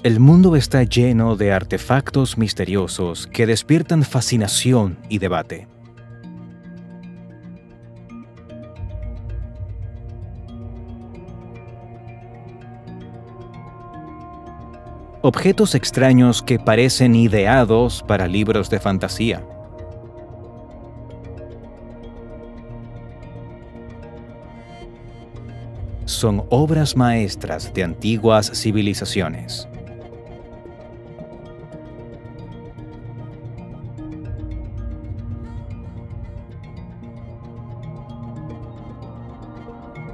El mundo está lleno de artefactos misteriosos que despiertan fascinación y debate. Objetos extraños que parecen ideados para libros de fantasía. Son obras maestras de antiguas civilizaciones.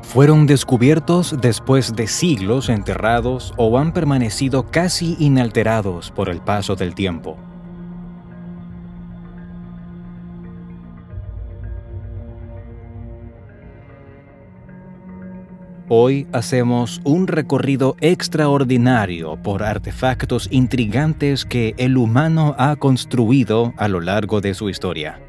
Fueron descubiertos después de siglos enterrados o han permanecido casi inalterados por el paso del tiempo. Hoy hacemos un recorrido extraordinario por artefactos intrigantes que el humano ha construido a lo largo de su historia.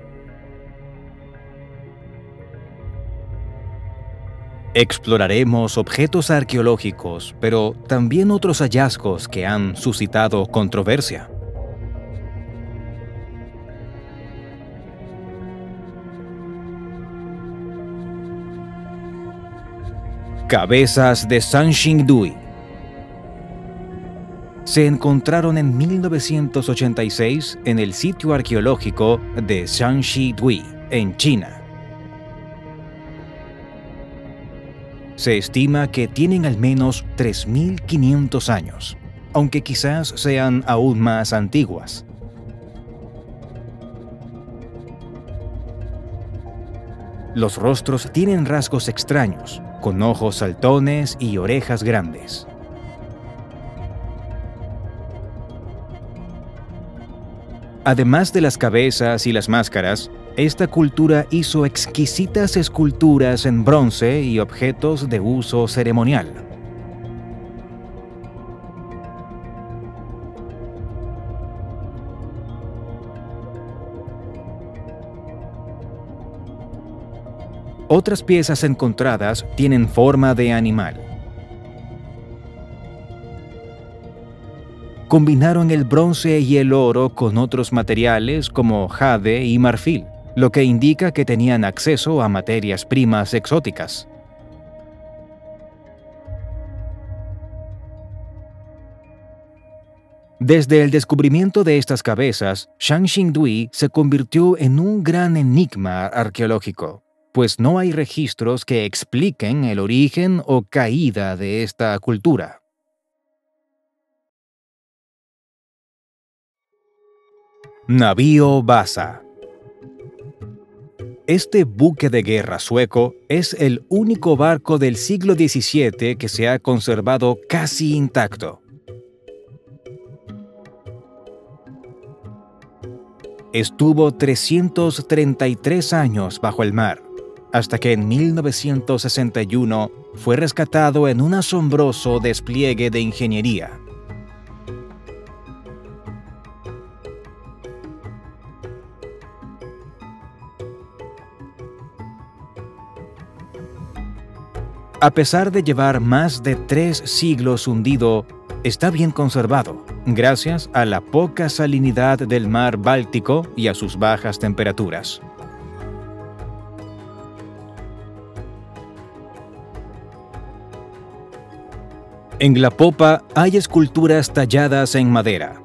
Exploraremos objetos arqueológicos, pero también otros hallazgos que han suscitado controversia. Cabezas de Sanxingdui. Se encontraron en 1986 en el sitio arqueológico de Sanxingdui, en China. Se estima que tienen al menos 3.500 años, aunque quizás sean aún más antiguas. Los rostros tienen rasgos extraños, con ojos saltones y orejas grandes. Además de las cabezas y las máscaras, esta cultura hizo exquisitas esculturas en bronce y objetos de uso ceremonial. Otras piezas encontradas tienen forma de animal. Combinaron el bronce y el oro con otros materiales como jade y marfil, lo que indica que tenían acceso a materias primas exóticas. Desde el descubrimiento de estas cabezas, Sanxingdui se convirtió en un gran enigma arqueológico, pues no hay registros que expliquen el origen o caída de esta cultura. Navío Vasa. Este buque de guerra sueco es el único barco del siglo XVII que se ha conservado casi intacto. Estuvo 333 años bajo el mar, hasta que en 1961 fue rescatado en un asombroso despliegue de ingeniería. A pesar de llevar más de 3 siglos hundido, está bien conservado, gracias a la poca salinidad del mar Báltico y a sus bajas temperaturas. En la popa hay esculturas talladas en madera.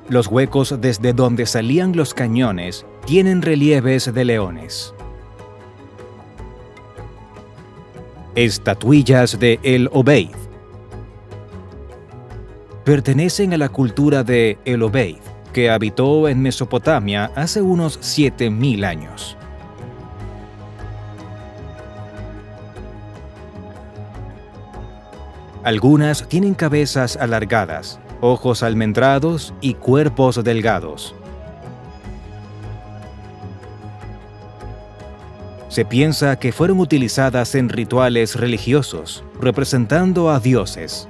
Los huecos desde donde salían los cañones tienen relieves de leones. Estatuillas de El Obeid. Pertenecen a la cultura de El Obeid, que habitó en Mesopotamia hace unos 7.000 años. Algunas tienen cabezas alargadas, ojos almendrados y cuerpos delgados. Se piensa que fueron utilizadas en rituales religiosos, representando a dioses.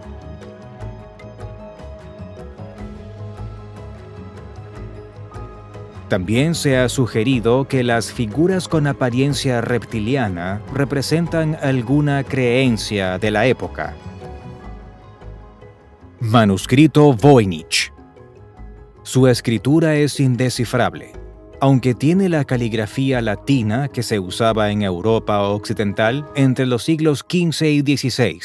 También se ha sugerido que las figuras con apariencia reptiliana representan alguna creencia de la época. Manuscrito Voynich. Su escritura es indescifrable, aunque tiene la caligrafía latina que se usaba en Europa occidental entre los siglos XV y XVI.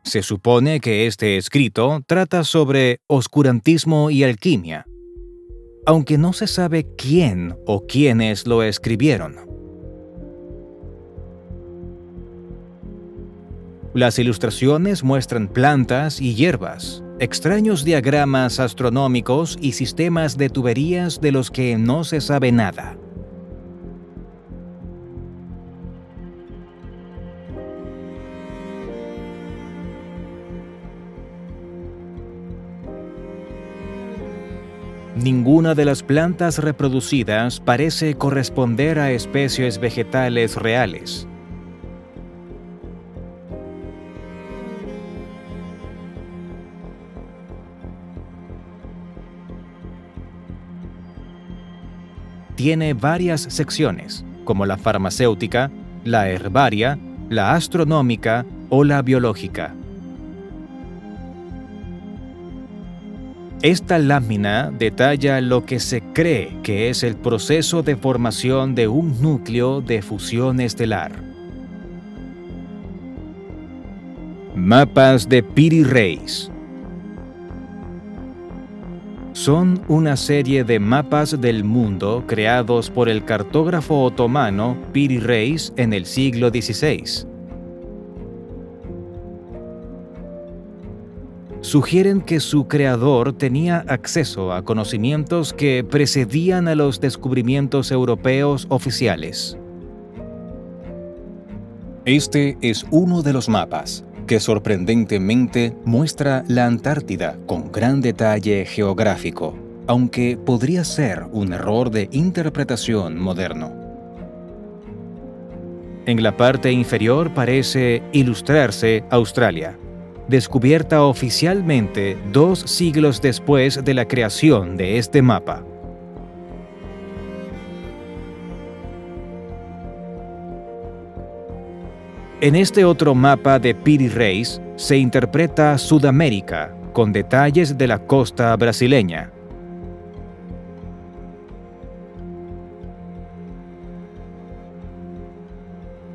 Se supone que este escrito trata sobre oscurantismo y alquimia, aunque no se sabe quién o quiénes lo escribieron. Las ilustraciones muestran plantas y hierbas, extraños diagramas astronómicos y sistemas de tuberías de los que no se sabe nada. Ninguna de las plantas reproducidas parece corresponder a especies vegetales reales. Tiene varias secciones, como la farmacéutica, la herbaria, la astronómica o la biológica. Esta lámina detalla lo que se cree que es el proceso de formación de un núcleo de fusión estelar. Mapas de Piri Reis. Son una serie de mapas del mundo creados por el cartógrafo otomano Piri Reis en el siglo XVI. Sugieren que su creador tenía acceso a conocimientos que precedían a los descubrimientos europeos oficiales. Este es uno de los mapas que sorprendentemente muestra la Antártida con gran detalle geográfico, aunque podría ser un error de interpretación moderno. En la parte inferior parece ilustrarse Australia, descubierta oficialmente 2 siglos después de la creación de este mapa. En este otro mapa de Piri Reis se interpreta Sudamérica con detalles de la costa brasileña.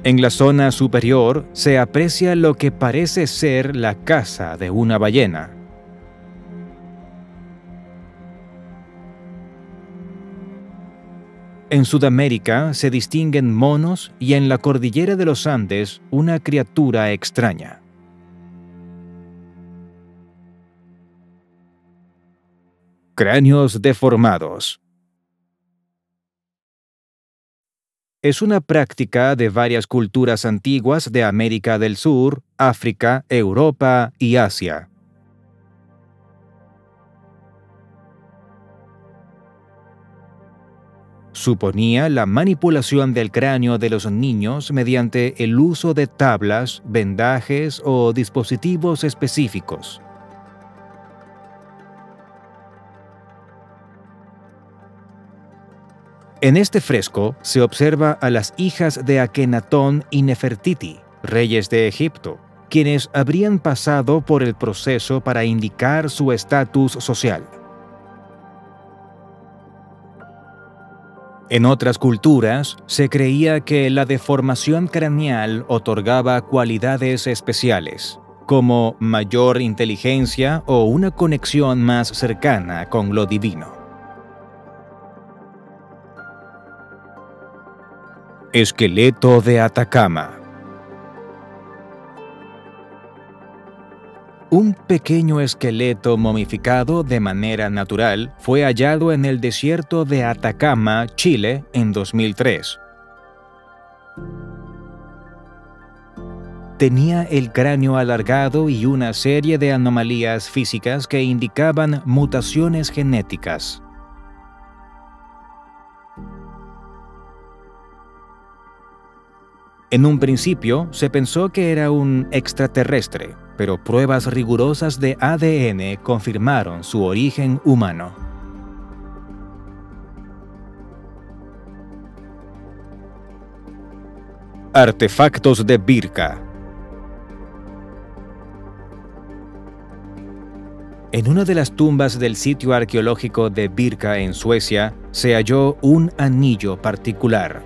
En la zona superior se aprecia lo que parece ser la casa de una ballena. En Sudamérica se distinguen monos y en la cordillera de los Andes una criatura extraña. Cráneos deformados. Es una práctica de varias culturas antiguas de América del Sur, África, Europa y Asia. Suponía la manipulación del cráneo de los niños mediante el uso de tablas, vendajes o dispositivos específicos. En este fresco se observa a las hijas de Akenatón y Nefertiti, reyes de Egipto, quienes habrían pasado por el proceso para indicar su estatus social. En otras culturas, se creía que la deformación craneal otorgaba cualidades especiales, como mayor inteligencia o una conexión más cercana con lo divino. Esqueleto de Atacama. Un pequeño esqueleto momificado de manera natural fue hallado en el desierto de Atacama, Chile, en 2003. Tenía el cráneo alargado y una serie de anomalías físicas que indicaban mutaciones genéticas. En un principio se pensó que era un extraterrestre, pero pruebas rigurosas de ADN confirmaron su origen humano. Artefactos de Birka. En una de las tumbas del sitio arqueológico de Birka en Suecia se halló un anillo particular.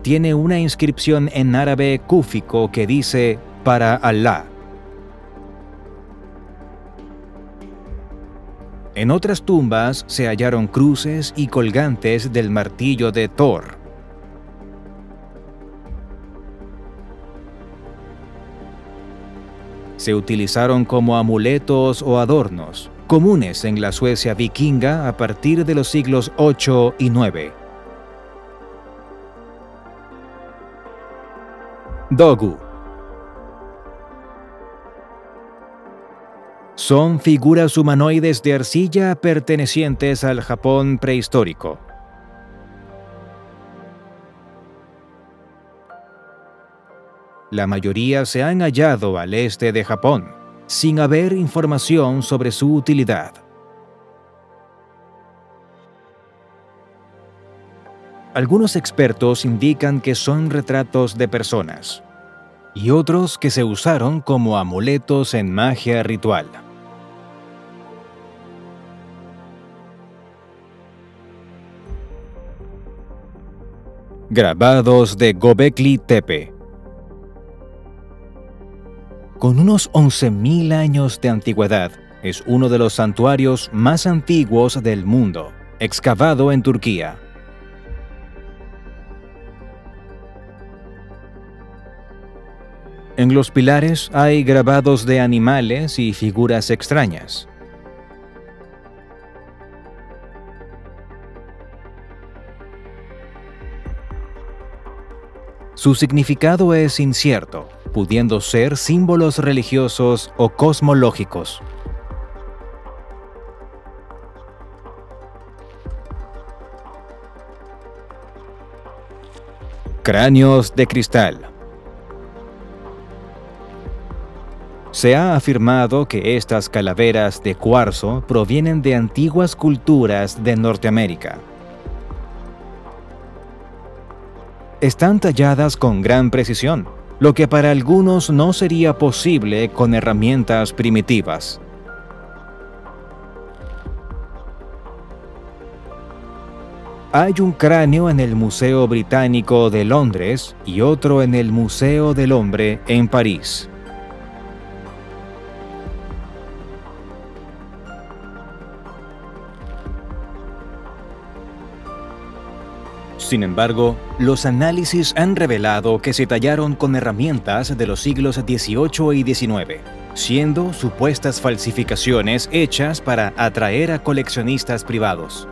Tiene una inscripción en árabe cúfico que dice «Para Alá». En otras tumbas se hallaron cruces y colgantes del martillo de Thor. Se utilizaron como amuletos o adornos, comunes en la Suecia vikinga a partir de los siglos VIII y IX. Dogu. Son figuras humanoides de arcilla pertenecientes al Japón prehistórico. La mayoría se han hallado al este de Japón, sin haber información sobre su utilidad. Algunos expertos indican que son retratos de personas, y otros que se usaron como amuletos en magia ritual. Grabados de Göbekli Tepe. Con unos 11.000 años de antigüedad, es uno de los santuarios más antiguos del mundo, excavado en Turquía. En los pilares hay grabados de animales y figuras extrañas. Su significado es incierto, pudiendo ser símbolos religiosos o cosmológicos. Cráneos de cristal. Se ha afirmado que estas calaveras de cuarzo provienen de antiguas culturas de Norteamérica. Están talladas con gran precisión, lo que para algunos no sería posible con herramientas primitivas. Hay un cráneo en el Museo Británico de Londres y otro en el Museo del Hombre en París. Sin embargo, los análisis han revelado que se tallaron con herramientas de los siglos XVIII y XIX, siendo supuestas falsificaciones hechas para atraer a coleccionistas privados.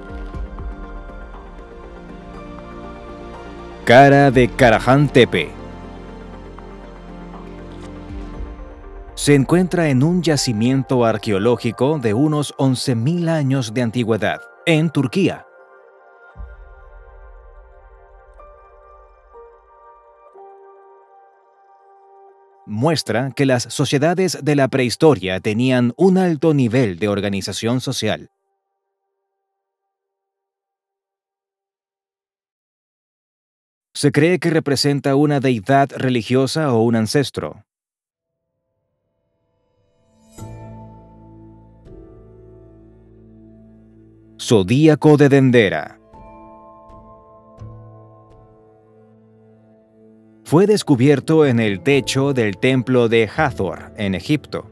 Cara de Karahan Tepe. Se encuentra en un yacimiento arqueológico de unos 11.000 años de antigüedad, en Turquía. Muestra que las sociedades de la prehistoria tenían un alto nivel de organización social. Se cree que representa una deidad religiosa o un ancestro. Zodíaco de Dendera. Fue descubierto en el techo del templo de Hathor, en Egipto.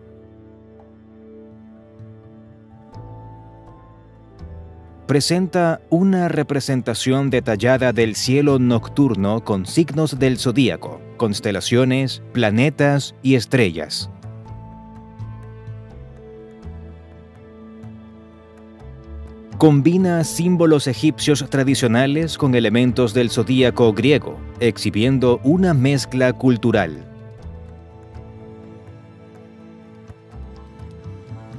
Presenta una representación detallada del cielo nocturno con signos del zodíaco, constelaciones, planetas y estrellas. Combina símbolos egipcios tradicionales con elementos del zodíaco griego, exhibiendo una mezcla cultural.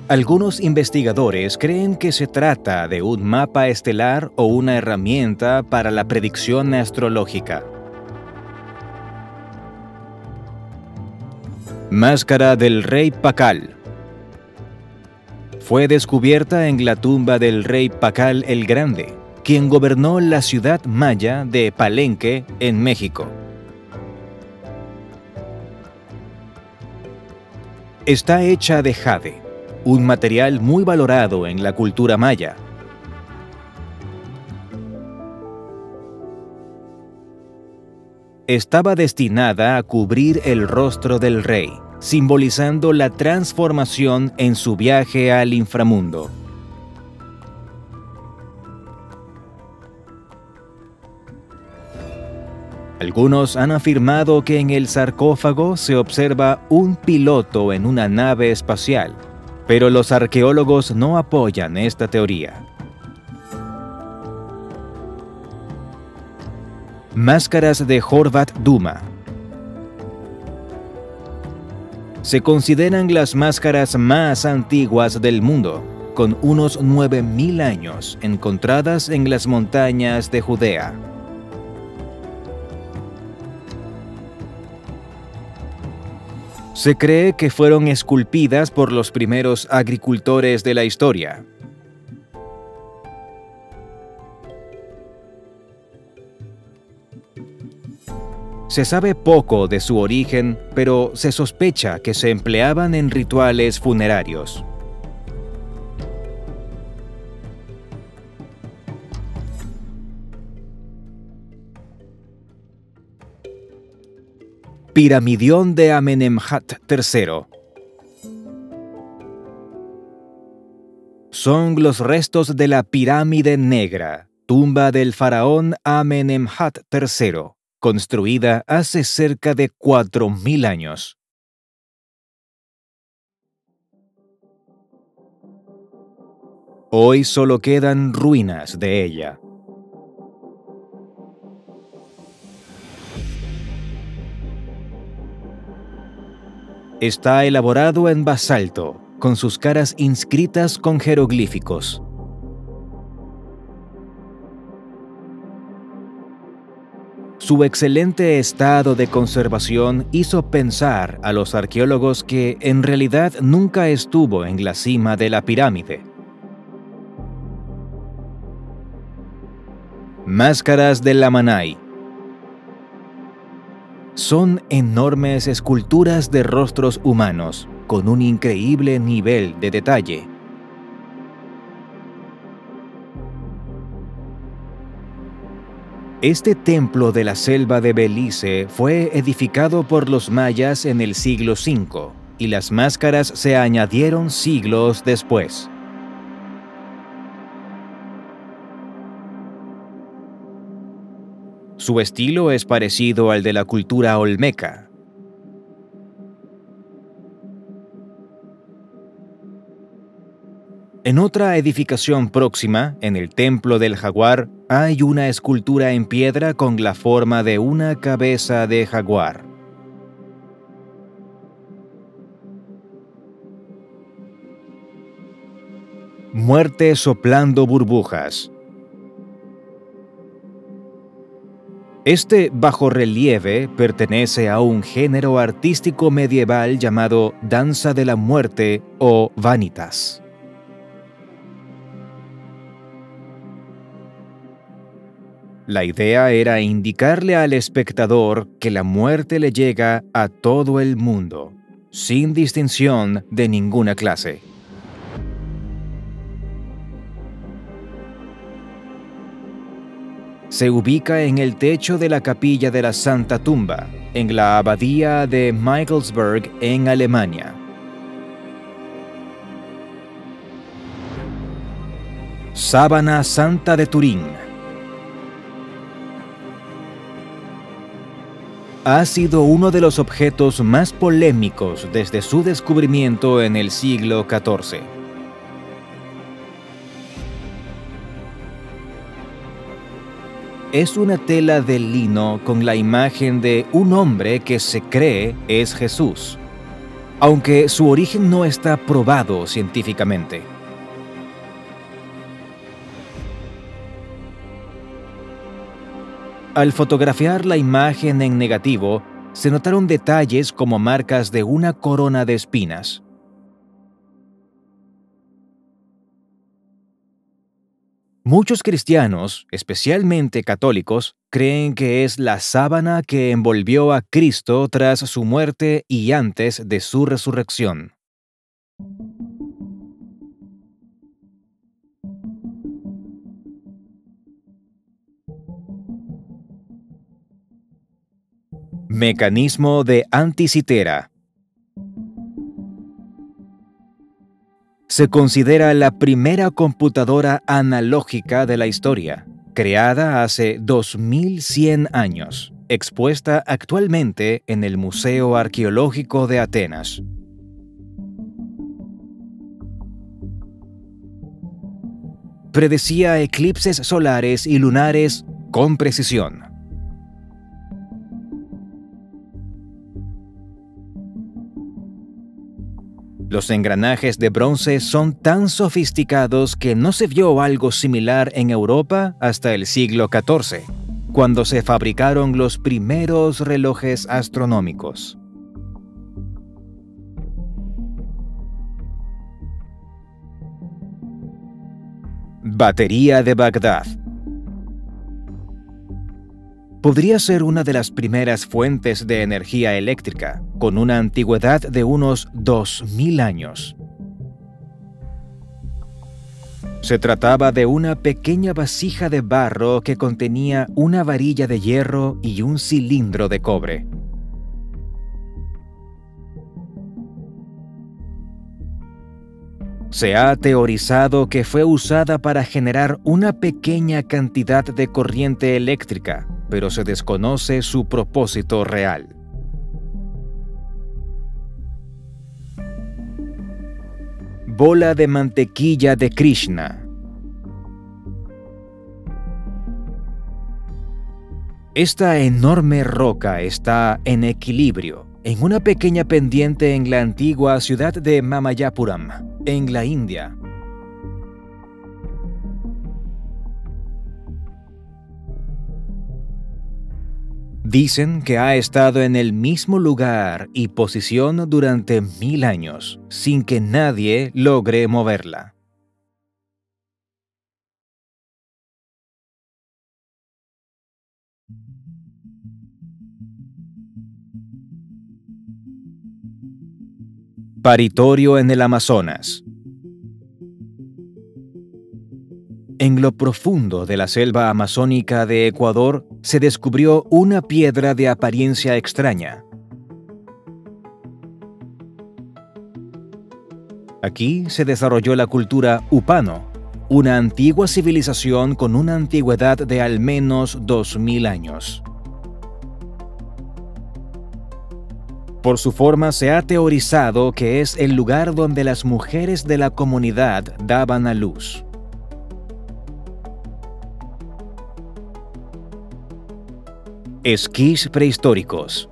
Algunos investigadores creen que se trata de un mapa estelar o una herramienta para la predicción astrológica. Máscara del rey Pacal. Fue descubierta en la tumba del rey Pacal el Grande, quien gobernó la ciudad maya de Palenque, en México. Está hecha de jade, un material muy valorado en la cultura maya. Estaba destinada a cubrir el rostro del rey, simbolizando la transformación en su viaje al inframundo. Algunos han afirmado que en el sarcófago se observa un piloto en una nave espacial, pero los arqueólogos no apoyan esta teoría. Máscaras de Horvat Duma. Se consideran las máscaras más antiguas del mundo, con unos 9000 años, encontradas en las montañas de Judea. Se cree que fueron esculpidas por los primeros agricultores de la historia. Se sabe poco de su origen, pero se sospecha que se empleaban en rituales funerarios. Piramidión de Amenemhat III. Son los restos de la Pirámide Negra, tumba del faraón Amenemhat III, construida hace cerca de 4000 años. Hoy solo quedan ruinas de ella. Está elaborado en basalto, con sus caras inscritas con jeroglíficos. Su excelente estado de conservación hizo pensar a los arqueólogos que en realidad nunca estuvo en la cima de la pirámide. Máscaras de Lamanai. Son enormes esculturas de rostros humanos, con un increíble nivel de detalle. Este templo de la selva de Belice fue edificado por los mayas en el siglo V, y las máscaras se añadieron siglos después. Su estilo es parecido al de la cultura olmeca. En otra edificación próxima, en el Templo del Jaguar, hay una escultura en piedra con la forma de una cabeza de jaguar. Muerte soplando burbujas. Este bajorrelieve pertenece a un género artístico medieval llamado danza de la muerte o vanitas. La idea era indicarle al espectador que la muerte le llega a todo el mundo, sin distinción de ninguna clase. Se ubica en el techo de la capilla de la Santa Tumba, en la abadía de Michaelsburg, en Alemania. Sábana Santa de Turín. Ha sido uno de los objetos más polémicos desde su descubrimiento en el siglo XIV. Es una tela de lino con la imagen de un hombre que se cree es Jesús, aunque su origen no está probado científicamente. Al fotografiar la imagen en negativo, se notaron detalles como marcas de una corona de espinas. Muchos cristianos, especialmente católicos, creen que es la sábana que envolvió a Cristo tras su muerte y antes de su resurrección. Mecanismo de anticitera. Se considera la primera computadora analógica de la historia, creada hace 2100 años, expuesta actualmente en el Museo Arqueológico de Atenas. Predecía eclipses solares y lunares con precisión. Los engranajes de bronce son tan sofisticados que no se vio algo similar en Europa hasta el siglo XIV, cuando se fabricaron los primeros relojes astronómicos. Batería de Bagdad. Podría ser una de las primeras fuentes de energía eléctrica, con una antigüedad de unos 2000 años. Se trataba de una pequeña vasija de barro que contenía una varilla de hierro y un cilindro de cobre. Se ha teorizado que fue usada para generar una pequeña cantidad de corriente eléctrica, pero se desconoce su propósito real. Bola de mantequilla de Krishna. Esta enorme roca está en equilibrio, en una pequeña pendiente en la antigua ciudad de Mamallapuram, en la India. Dicen que ha estado en el mismo lugar y posición durante 1000 años, sin que nadie logre moverla. Paritorio en el Amazonas. En lo profundo de la selva amazónica de Ecuador se descubrió una piedra de apariencia extraña. Aquí se desarrolló la cultura Upano, una antigua civilización con una antigüedad de al menos 2000 años. Por su forma se ha teorizado que es el lugar donde las mujeres de la comunidad daban a luz. Esquís prehistóricos.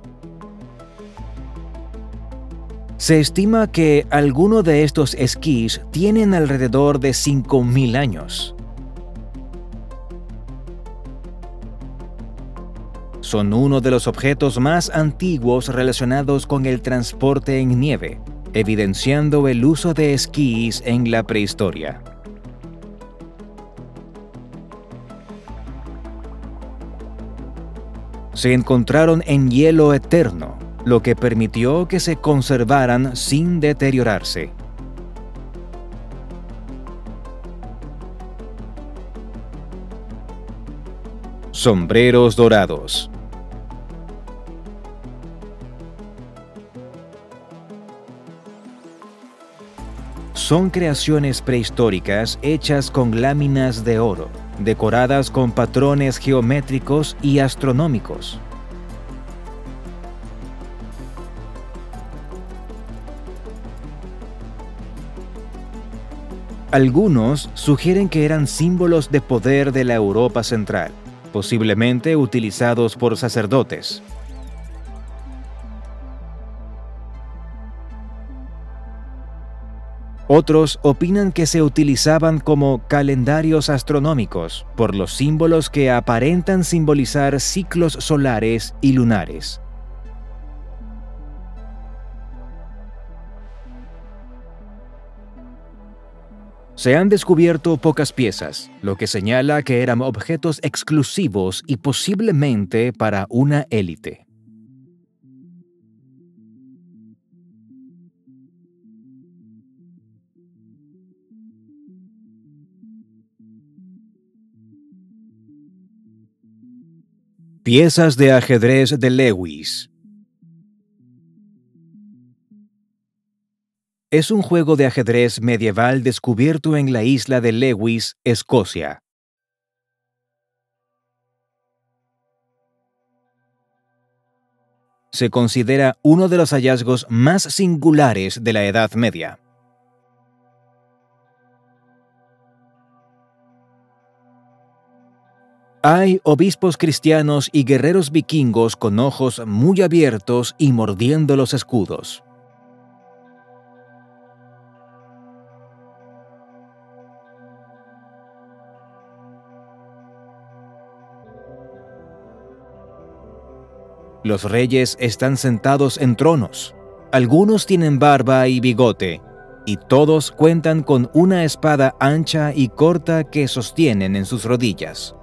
Se estima que algunos de estos esquís tienen alrededor de 5000 años. Son uno de los objetos más antiguos relacionados con el transporte en nieve, evidenciando el uso de esquís en la prehistoria. Se encontraron en hielo eterno, lo que permitió que se conservaran sin deteriorarse. Sombreros dorados. Son creaciones prehistóricas hechas con láminas de oro, decoradas con patrones geométricos y astronómicos. Algunos sugieren que eran símbolos de poder de la Europa central, posiblemente utilizados por sacerdotes. Otros opinan que se utilizaban como calendarios astronómicos por los símbolos que aparentan simbolizar ciclos solares y lunares. Se han descubierto pocas piezas, lo que señala que eran objetos exclusivos y posiblemente para una élite. Piezas de ajedrez de Lewis. Es un juego de ajedrez medieval descubierto en la isla de Lewis, Escocia. Se considera uno de los hallazgos más singulares de la Edad Media. Hay obispos cristianos y guerreros vikingos con ojos muy abiertos y mordiendo los escudos. Los reyes están sentados en tronos. Algunos tienen barba y bigote, y todos cuentan con una espada ancha y corta que sostienen en sus rodillas.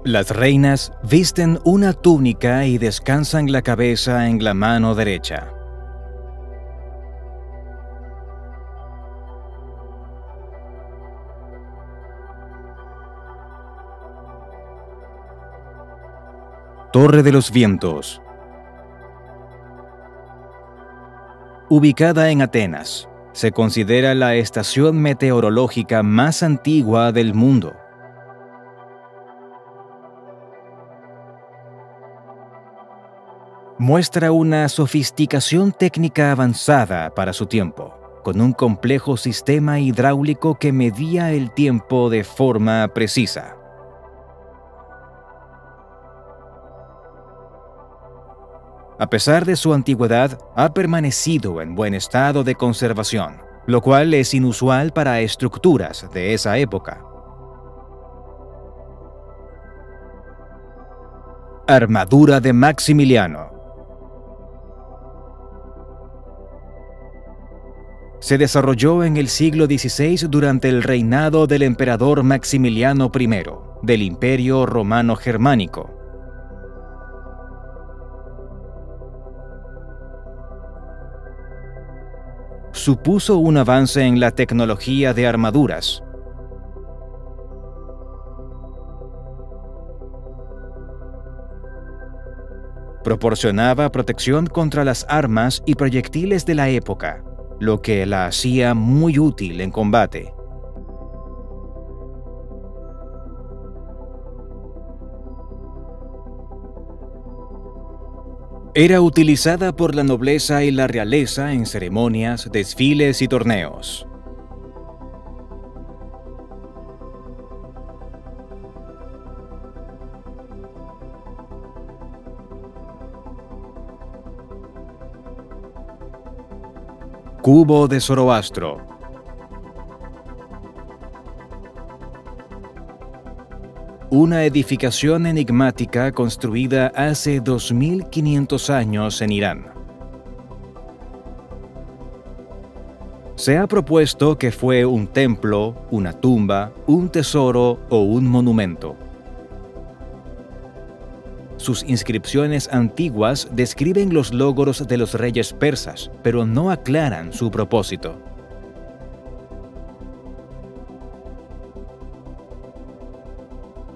Las reinas visten una túnica y descansan la cabeza en la mano derecha. Torre de los Vientos. Ubicada en Atenas, se considera la estación meteorológica más antigua del mundo. Muestra una sofisticación técnica avanzada para su tiempo, con un complejo sistema hidráulico que medía el tiempo de forma precisa. A pesar de su antigüedad, ha permanecido en buen estado de conservación, lo cual es inusual para estructuras de esa época. Armadura de Maximiliano. Se desarrolló en el siglo XVI durante el reinado del emperador Maximiliano I del Imperio Romano Germánico. Supuso un avance en la tecnología de armaduras. Proporcionaba protección contra las armas y proyectiles de la época, lo que la hacía muy útil en combate. Era utilizada por la nobleza y la realeza en ceremonias, desfiles y torneos. Cubo de Zoroastro. Una edificación enigmática construida hace 2500 años en Irán. Se ha propuesto que fue un templo, una tumba, un tesoro o un monumento. Sus inscripciones antiguas describen los logros de los reyes persas, pero no aclaran su propósito.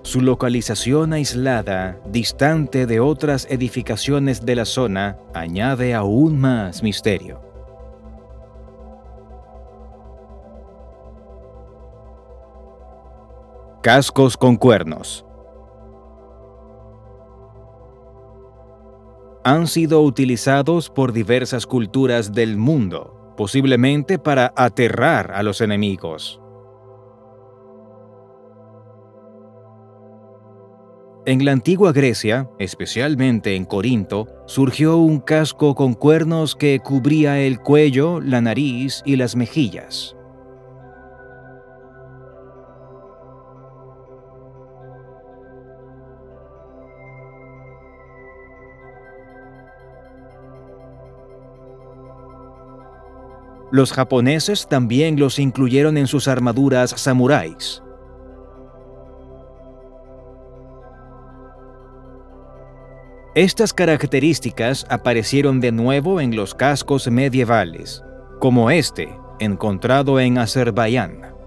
Su localización aislada, distante de otras edificaciones de la zona, añade aún más misterio. Cascos con cuernos. Han sido utilizados por diversas culturas del mundo, posiblemente para aterrar a los enemigos. En la antigua Grecia, especialmente en Corinto, surgió un casco con cuernos que cubría el cuello, la nariz y las mejillas. Los japoneses también los incluyeron en sus armaduras samuráis. Estas características aparecieron de nuevo en los cascos medievales, como este, encontrado en Azerbaiyán.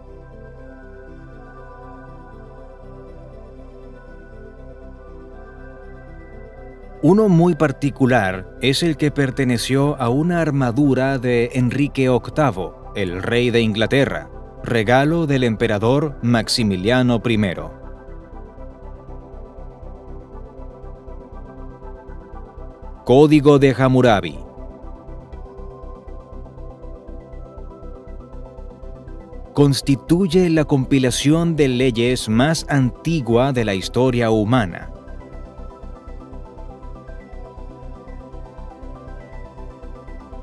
Uno muy particular es el que perteneció a una armadura de Enrique VIII, el rey de Inglaterra, regalo del emperador Maximiliano I. Código de Hammurabi. Constituye la compilación de leyes más antigua de la historia humana.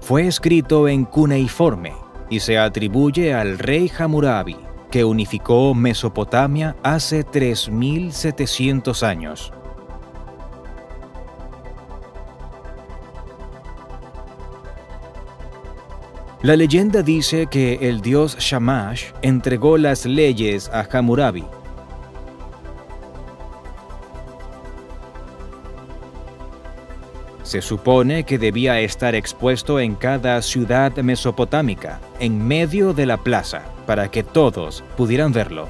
Fue escrito en cuneiforme y se atribuye al rey Hammurabi, que unificó Mesopotamia hace 3700 años. La leyenda dice que el dios Shamash entregó las leyes a Hammurabi. Se supone que debía estar expuesto en cada ciudad mesopotámica, en medio de la plaza, para que todos pudieran verlo.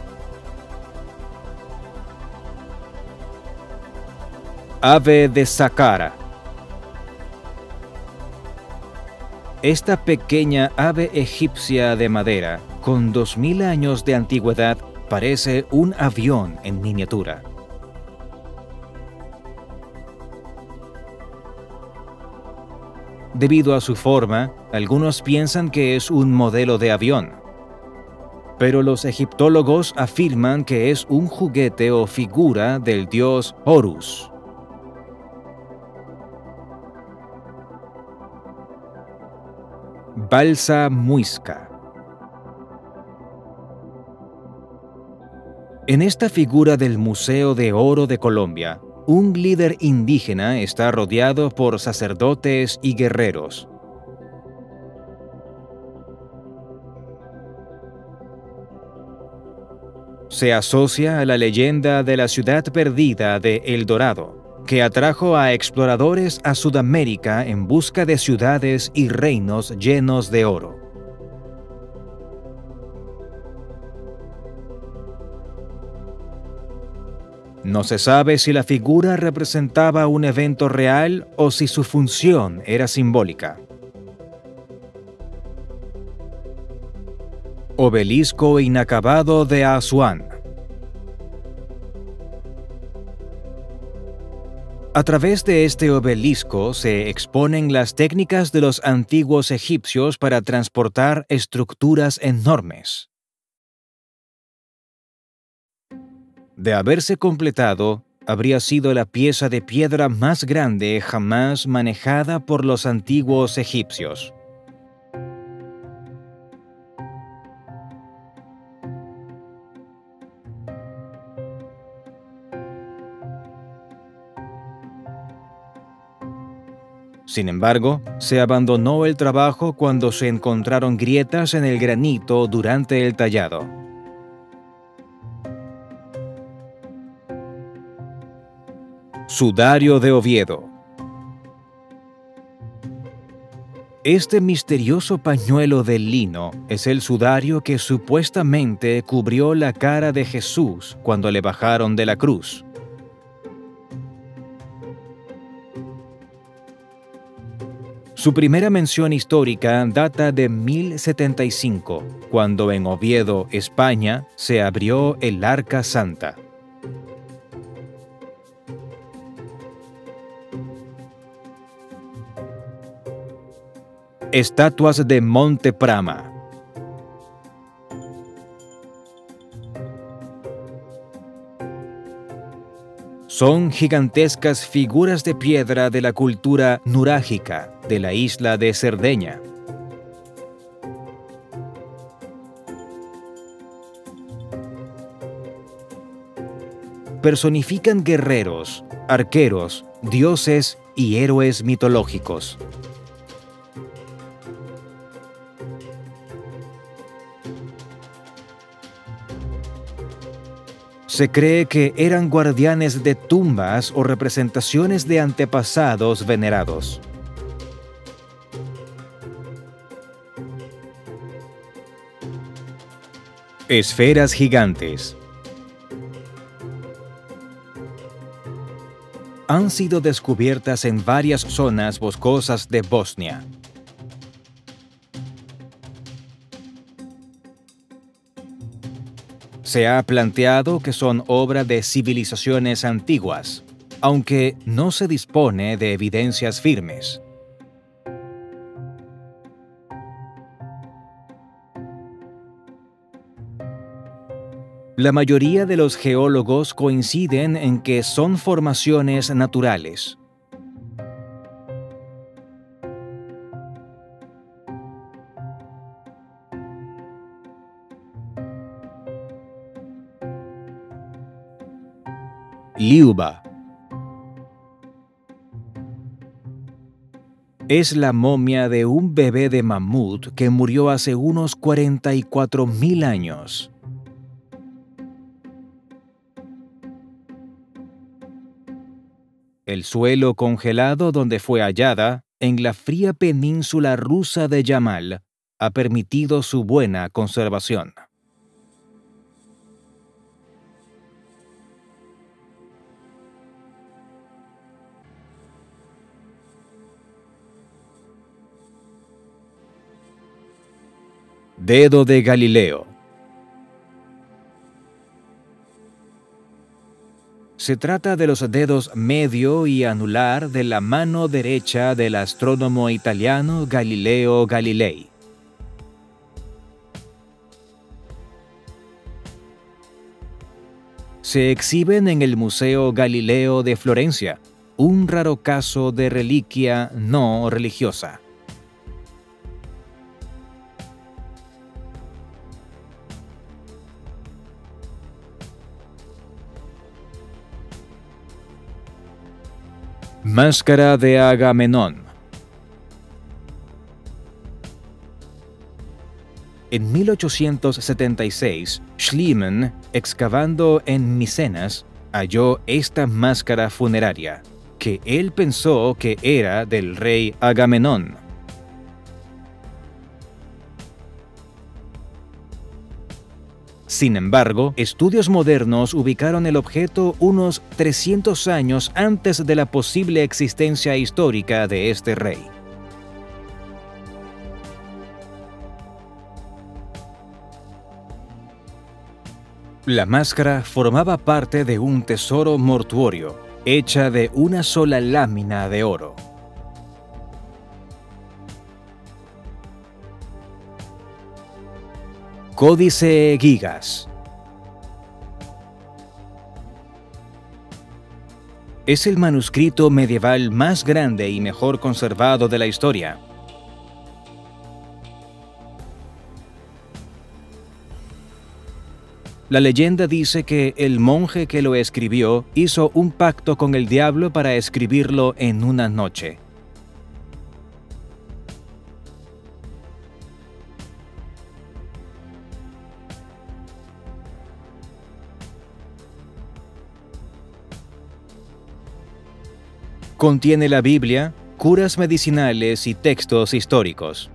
Ave de Saqqara. Esta pequeña ave egipcia de madera, con 2000 años de antigüedad, parece un avión en miniatura. Debido a su forma, algunos piensan que es un modelo de avión. Pero los egiptólogos afirman que es un juguete o figura del dios Horus. Balsa Muisca. En esta figura del Museo de Oro de Colombia, un líder indígena está rodeado por sacerdotes y guerreros. Se asocia a la leyenda de la ciudad perdida de El Dorado, que atrajo a exploradores a Sudamérica en busca de ciudades y reinos llenos de oro. No se sabe si la figura representaba un evento real o si su función era simbólica. Obelisco inacabado de Asuán. A través de este obelisco se exponen las técnicas de los antiguos egipcios para transportar estructuras enormes. De haberse completado, habría sido la pieza de piedra más grande jamás manejada por los antiguos egipcios. Sin embargo, se abandonó el trabajo cuando se encontraron grietas en el granito durante el tallado. Sudario de Oviedo. Este misterioso pañuelo de lino es el sudario que supuestamente cubrió la cara de Jesús cuando le bajaron de la cruz. Su primera mención histórica data de 1075, cuando en Oviedo, España, se abrió el Arca Santa. Estatuas de Monte Prama. Son gigantescas figuras de piedra de la cultura nurágica de la isla de Cerdeña. Personifican guerreros, arqueros, dioses y héroes mitológicos. Se cree que eran guardianes de tumbas o representaciones de antepasados venerados. Esferas gigantes. Han sido descubiertas en varias zonas boscosas de Bosnia. Se ha planteado que son obra de civilizaciones antiguas, aunque no se dispone de evidencias firmes. La mayoría de los geólogos coinciden en que son formaciones naturales. Liuba. Es la momia de un bebé de mamut que murió hace unos 44.000 años. El suelo congelado donde fue hallada, en la fría península rusa de Yamal, ha permitido su buena conservación. Dedo de Galileo. Se trata de los dedos medio y anular de la mano derecha del astrónomo italiano Galileo Galilei. Se exhiben en el Museo Galileo de Florencia, un raro caso de reliquia no religiosa. Máscara de Agamenón. En 1876, Schliemann, excavando en Micenas, halló esta máscara funeraria, que él pensó que era del rey Agamenón. Sin embargo, estudios modernos ubicaron el objeto unos 300 años antes de la posible existencia histórica de este rey. La máscara formaba parte de un tesoro mortuorio, hecha de una sola lámina de oro. Códice Gigas. Es el manuscrito medieval más grande y mejor conservado de la historia. La leyenda dice que el monje que lo escribió hizo un pacto con el diablo para escribirlo en una noche. Contiene la Biblia, curas medicinales y textos históricos.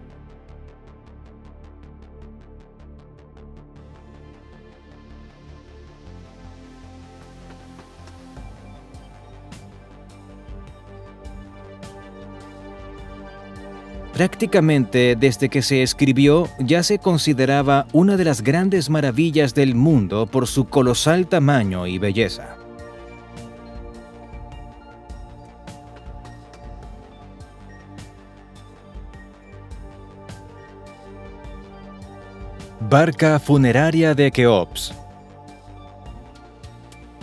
Prácticamente desde que se escribió ya se consideraba una de las grandes maravillas del mundo por su colosal tamaño y belleza. Barca funeraria de Keops.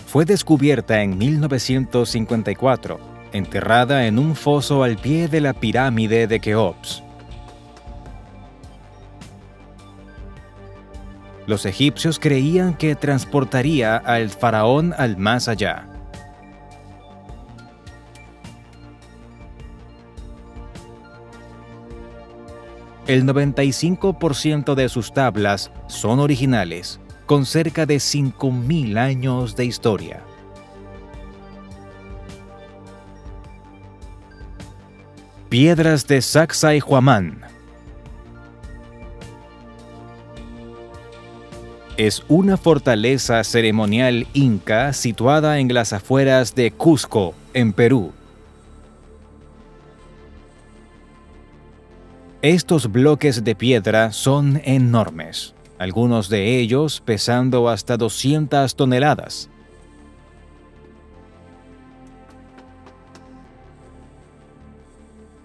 Fue descubierta en 1954, enterrada en un foso al pie de la pirámide de Keops. Los egipcios creían que transportaría al faraón al más allá. El 95% de sus tablas son originales, con cerca de 5.000 años de historia. Piedras de Sacsayhuamán. Es una fortaleza ceremonial inca situada en las afueras de Cusco, en Perú. Estos bloques de piedra son enormes, algunos de ellos pesando hasta 200 toneladas.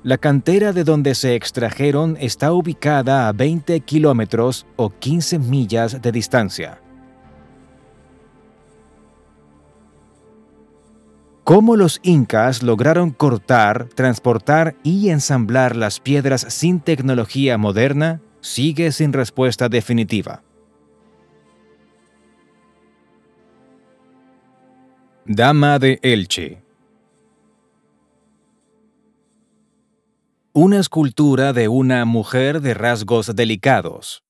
La cantera de donde se extrajeron está ubicada a 20 kilómetros o 15 millas de distancia. ¿Cómo los incas lograron cortar, transportar y ensamblar las piedras sin tecnología moderna? Sigue sin respuesta definitiva. Dama de Elche. Una escultura de una mujer de rasgos delicados.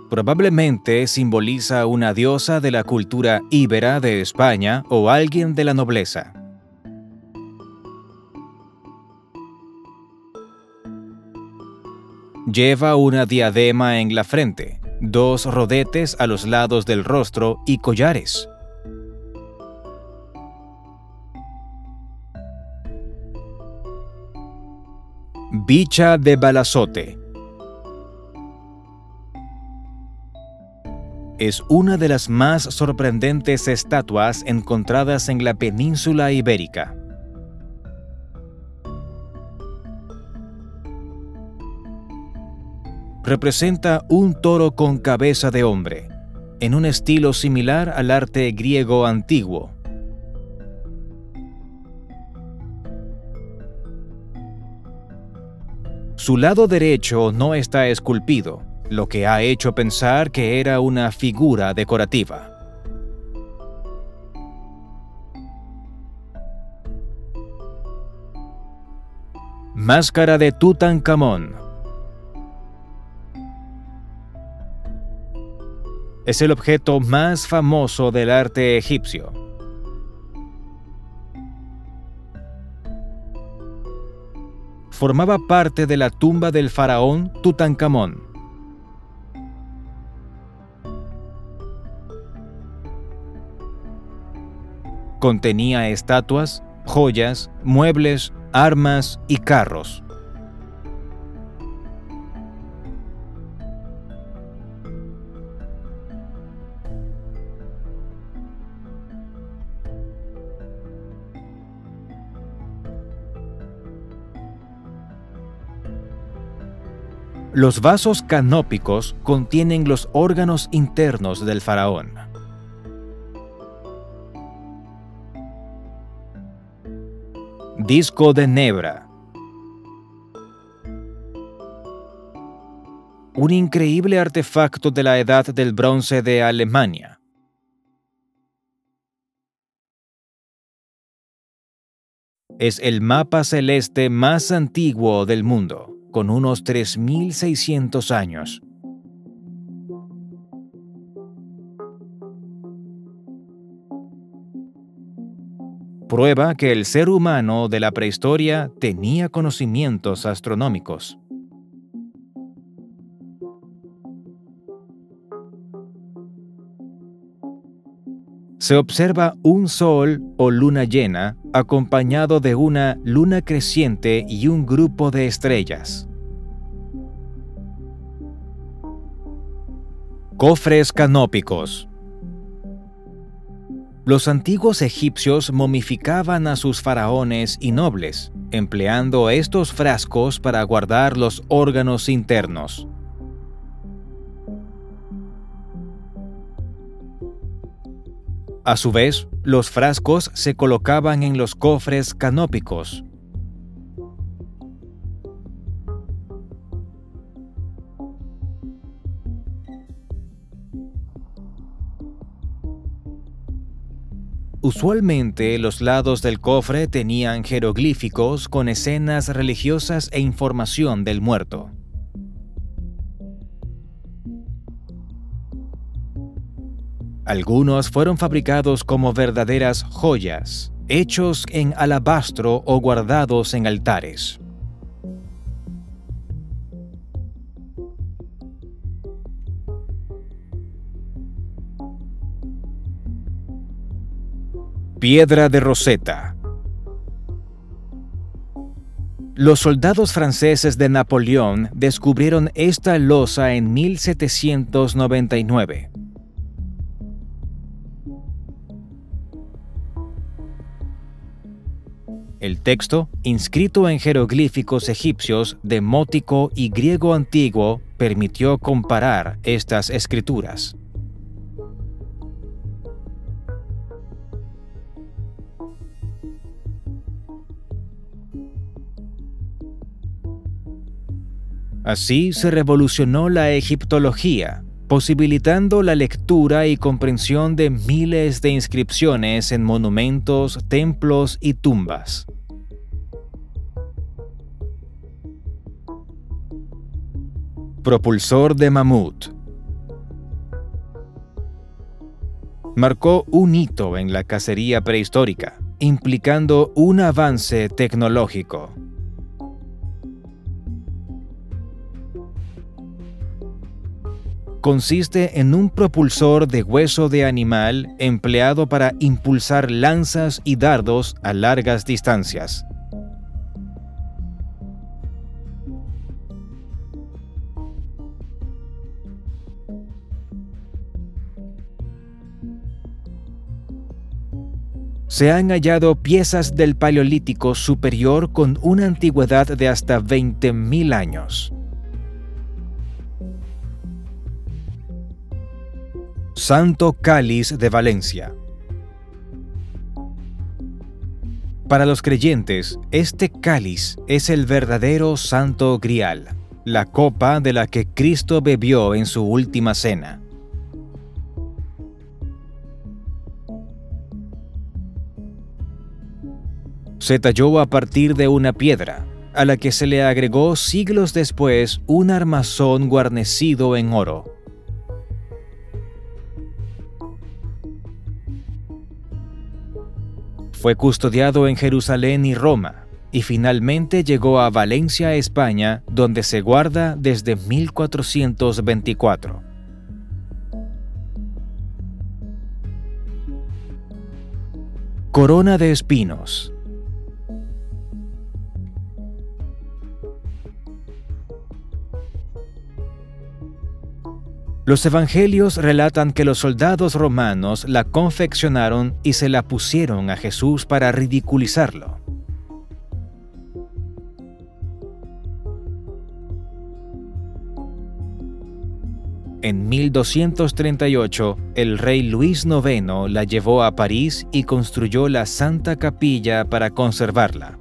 Probablemente simboliza una diosa de la cultura íbera de España o alguien de la nobleza. Lleva una diadema en la frente, 2 rodetes a los lados del rostro y collares. Bicha de Balazote. Es una de las más sorprendentes estatuas encontradas en la península ibérica. Representa un toro con cabeza de hombre, en un estilo similar al arte griego antiguo. Su lado derecho no está esculpido, lo que ha hecho pensar que era una figura decorativa. Máscara de Tutankamón. Es el objeto más famoso del arte egipcio. Formaba parte de la tumba del faraón Tutankamón. Contenía estatuas, joyas, muebles, armas y carros. Los vasos canópicos contienen los órganos internos del faraón. Disco de Nebra. Un increíble artefacto de la Edad del Bronce de Alemania. Es el mapa celeste más antiguo del mundo, con unos 3.600 años. Prueba que el ser humano de la prehistoria tenía conocimientos astronómicos. Se observa un sol o luna llena acompañado de una luna creciente y un grupo de estrellas. Cofres canópicos. Los antiguos egipcios momificaban a sus faraones y nobles, empleando estos frascos para guardar los órganos internos. A su vez, los frascos se colocaban en los cofres canópicos. Usualmente, los lados del cofre tenían jeroglíficos con escenas religiosas e información del muerto. Algunos fueron fabricados como verdaderas joyas, hechos en alabastro o guardados en altares. Piedra de Rosetta. Los soldados franceses de Napoleón descubrieron esta losa en 1799. El texto, inscrito en jeroglíficos egipcios, demótico y griego antiguo, permitió comparar estas escrituras. Así se revolucionó la egiptología, posibilitando la lectura y comprensión de miles de inscripciones en monumentos, templos y tumbas. Propulsor de mamut. Marcó un hito en la cacería prehistórica, implicando un avance tecnológico. Consiste en un propulsor de hueso de animal empleado para impulsar lanzas y dardos a largas distancias. Se han hallado piezas del Paleolítico superior con una antigüedad de hasta 20.000 años. Santo Cáliz de Valencia. Para los creyentes, este cáliz es el verdadero Santo Grial, la copa de la que Cristo bebió en su última cena. Se talló a partir de una piedra, a la que se le agregó siglos después un armazón guarnecido en oro. Fue custodiado en Jerusalén y Roma, y finalmente llegó a Valencia, España, donde se guarda desde 1424. Corona de espinos. Los evangelios relatan que los soldados romanos la confeccionaron y se la pusieron a Jesús para ridiculizarlo. En 1238, el rey Luis IX la llevó a París y construyó la Santa Capilla para conservarla.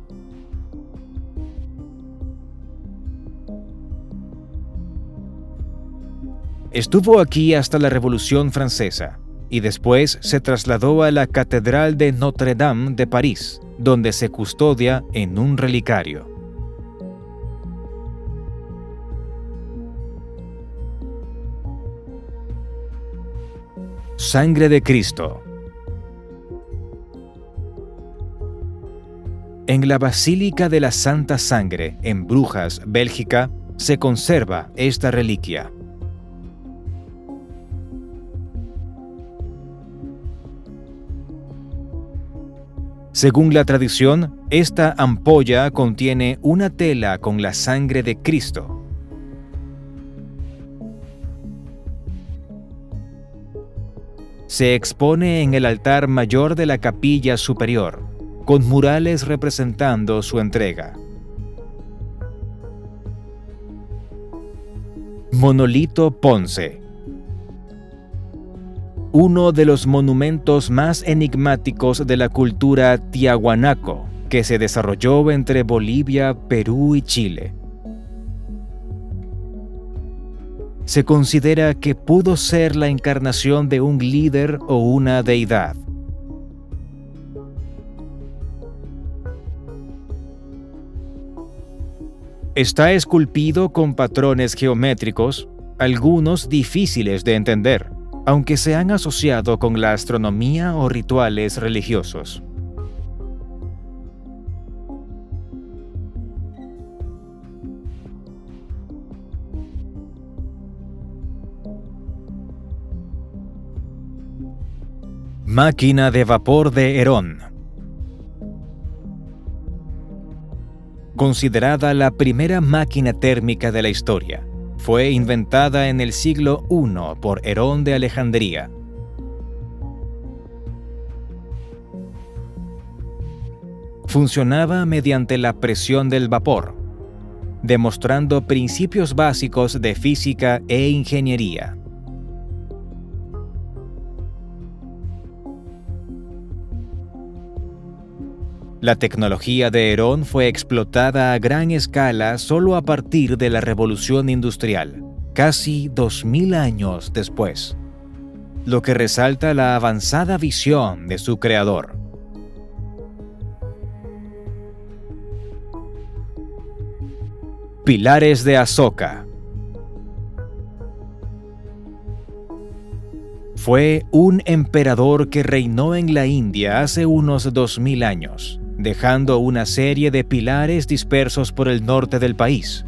Estuvo aquí hasta la Revolución Francesa y después se trasladó a la Catedral de Notre Dame de París, donde se custodia en un relicario. Sangre de Cristo. En la Basílica de la Santa Sangre, en Brujas, Bélgica, se conserva esta reliquia. Según la tradición, esta ampolla contiene una tela con la sangre de Cristo. Se expone en el altar mayor de la capilla superior, con murales representando su entrega. Monolito Ponce. Uno de los monumentos más enigmáticos de la cultura tiahuanaco, que se desarrolló entre Bolivia, Perú y Chile. Se considera que pudo ser la encarnación de un líder o una deidad. Está esculpido con patrones geométricos, algunos difíciles de entender, aunque se han asociado con la astronomía o rituales religiosos. Máquina de vapor de Herón. Considerada la primera máquina térmica de la historia, fue inventada en el siglo I por Herón de Alejandría. Funcionaba mediante la presión del vapor, demostrando principios básicos de física e ingeniería. La tecnología de Herón fue explotada a gran escala solo a partir de la Revolución Industrial, casi 2000 años después, lo que resalta la avanzada visión de su creador. Pilares de Asoka. Fue un emperador que reinó en la India hace unos 2000 años, dejando una serie de pilares dispersos por el norte del país.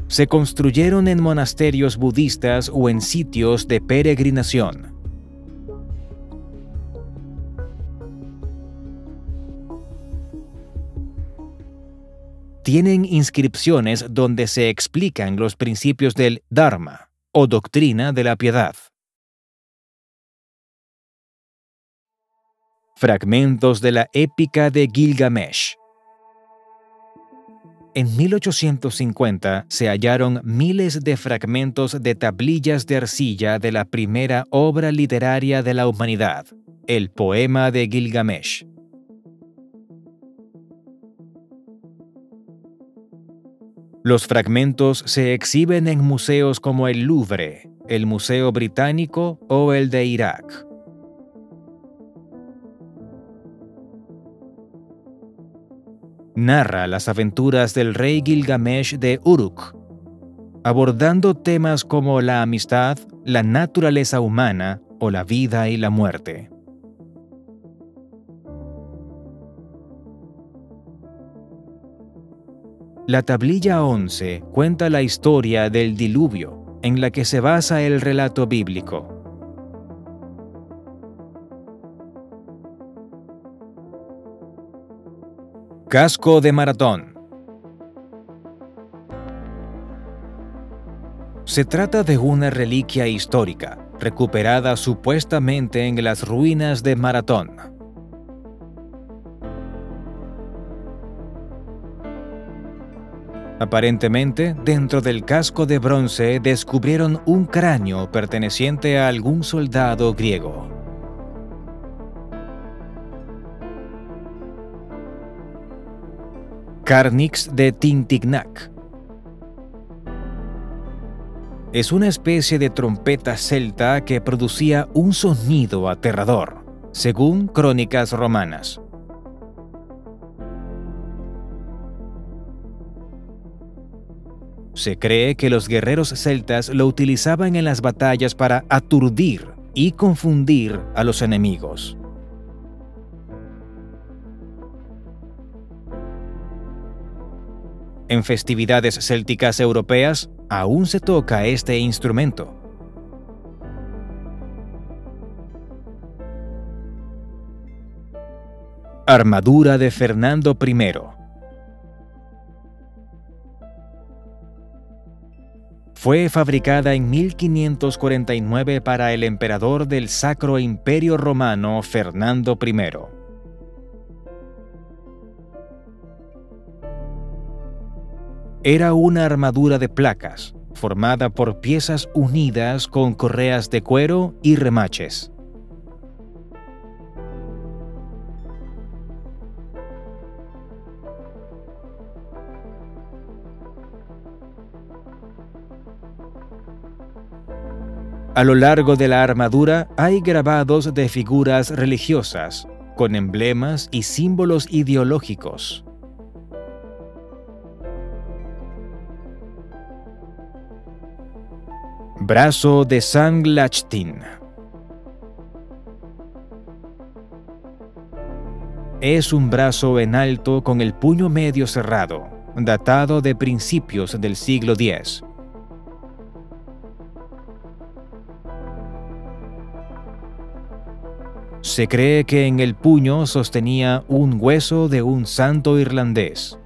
Se construyeron en monasterios budistas o en sitios de peregrinación. Tienen inscripciones donde se explican los principios del Dharma, o doctrina de la piedad. Fragmentos de la épica de Gilgamesh. En 1850 se hallaron miles de fragmentos de tablillas de arcilla de la primera obra literaria de la humanidad, el poema de Gilgamesh. Los fragmentos se exhiben en museos como el Louvre, el Museo Británico o el de Irak. Narra las aventuras del rey Gilgamesh de Uruk, abordando temas como la amistad, la naturaleza humana o la vida y la muerte. La tablilla 11 cuenta la historia del diluvio, en la que se basa el relato bíblico. Casco de Maratón. Se trata de una reliquia histórica, recuperada supuestamente en las ruinas de Maratón. Aparentemente, dentro del casco de bronce descubrieron un cráneo perteneciente a algún soldado griego. Carnix de Tintignac. Es una especie de trompeta celta que producía un sonido aterrador, según crónicas romanas. Se cree que los guerreros celtas lo utilizaban en las batallas para aturdir y confundir a los enemigos. En festividades célticas europeas aún se toca este instrumento. Armadura de Fernando I. Fue fabricada en 1549 para el emperador del Sacro Imperio Romano Fernando I. Era una armadura de placas, formada por piezas unidas con correas de cuero y remaches. A lo largo de la armadura hay grabados de figuras religiosas, con emblemas y símbolos ideológicos. Brazo de San-Lachtin. Es un brazo en alto con el puño medio cerrado, datado de principios del siglo X. Se cree que en el puño sostenía un hueso de un santo irlandés.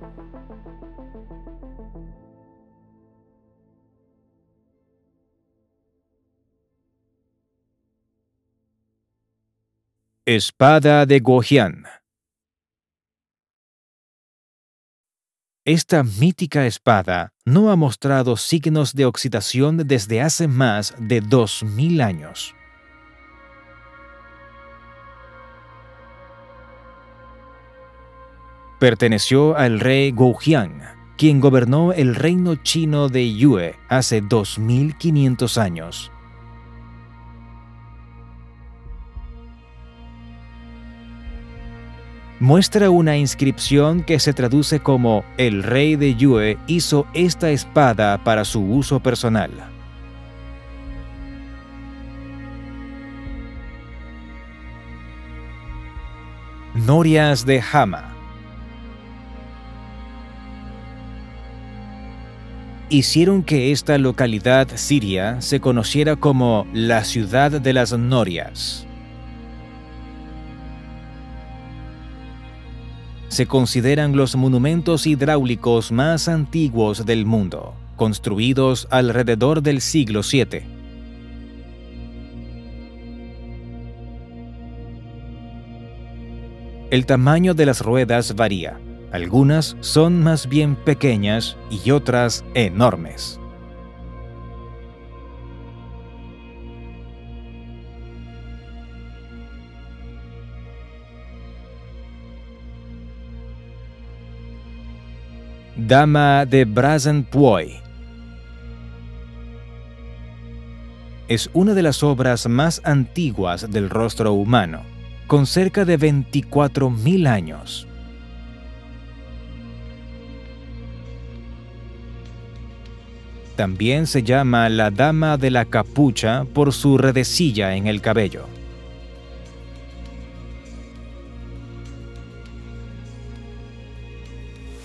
Espada de Gojian. Esta mítica espada no ha mostrado signos de oxidación desde hace más de 2000 años. Perteneció al rey Goujian, quien gobernó el reino chino de Yue hace 2500 años. Muestra una inscripción que se traduce como «El rey de Yue hizo esta espada para su uso personal». Norias de Hama. Hicieron que esta localidad siria se conociera como la ciudad de las Norias. Se consideran los monumentos hidráulicos más antiguos del mundo, construidos alrededor del siglo VII. El tamaño de las ruedas varía. Algunas son más bien pequeñas y otras enormes. Dama de Brazen-Puoy. Es una de las obras más antiguas del rostro humano, con cerca de 24.000 años. También se llama la Dama de la Capucha por su redecilla en el cabello.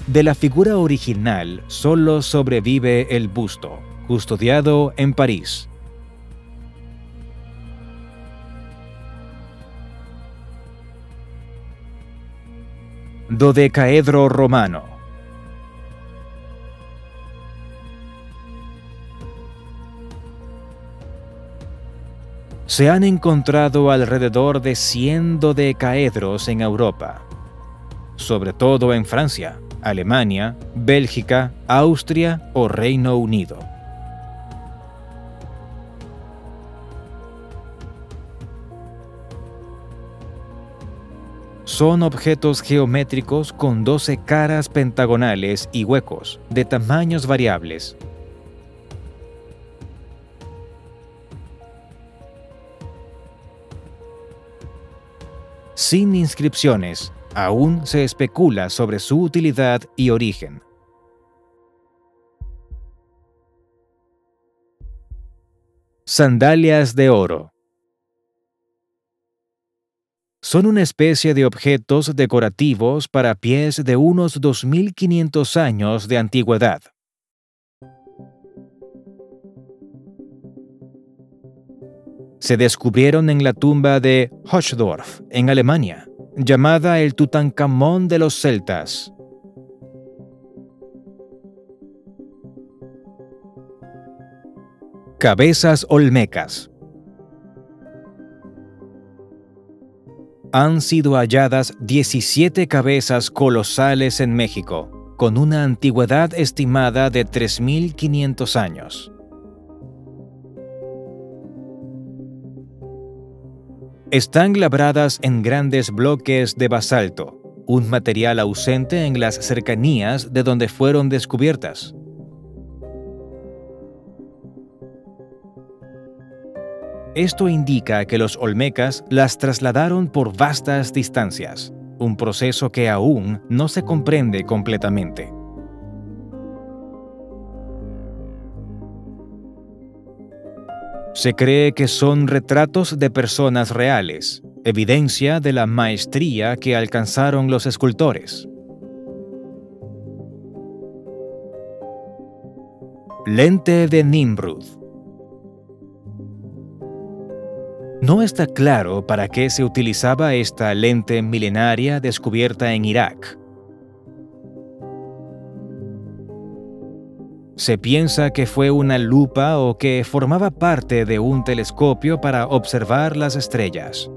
De la figura original solo sobrevive el busto, custodiado en París. Dodecaedro romano. Se han encontrado alrededor de 100 dodecaedros en Europa, sobre todo en Francia, Alemania, Bélgica, Austria o Reino Unido. Son objetos geométricos con 12 caras pentagonales y huecos, de tamaños variables. Sin inscripciones, aún se especula sobre su utilidad y origen. Sandalias de oro. Son una especie de objetos decorativos para pies de unos 2500 años de antigüedad. Se descubrieron en la tumba de Hochdorf, en Alemania, llamada el Tutankamón de los celtas. Cabezas olmecas. Han sido halladas 17 cabezas colosales en México, con una antigüedad estimada de 3500 años. Están labradas en grandes bloques de basalto, un material ausente en las cercanías de donde fueron descubiertas. Esto indica que los olmecas las trasladaron por vastas distancias, un proceso que aún no se comprende completamente. Se cree que son retratos de personas reales, evidencia de la maestría que alcanzaron los escultores. Lente de Nimrud. No está claro para qué se utilizaba esta lente milenaria descubierta en Irak. Se piensa que fue una lupa o que formaba parte de un telescopio para observar las estrellas.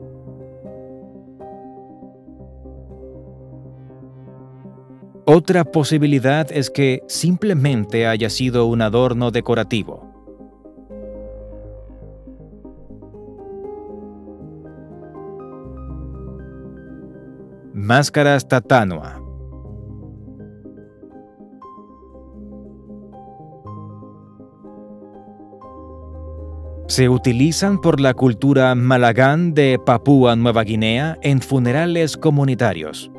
Otra posibilidad es que simplemente haya sido un adorno decorativo. Máscaras Tatanua. Se utilizan por la cultura Malagan de Papúa Nueva Guinea en funerales comunitarios.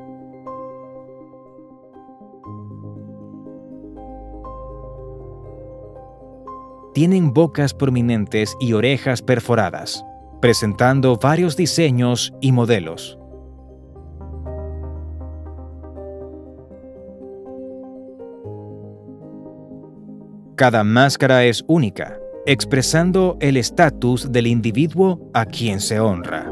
Tienen bocas prominentes y orejas perforadas, presentando varios diseños y modelos. Cada máscara es única, expresando el estatus del individuo a quien se honra.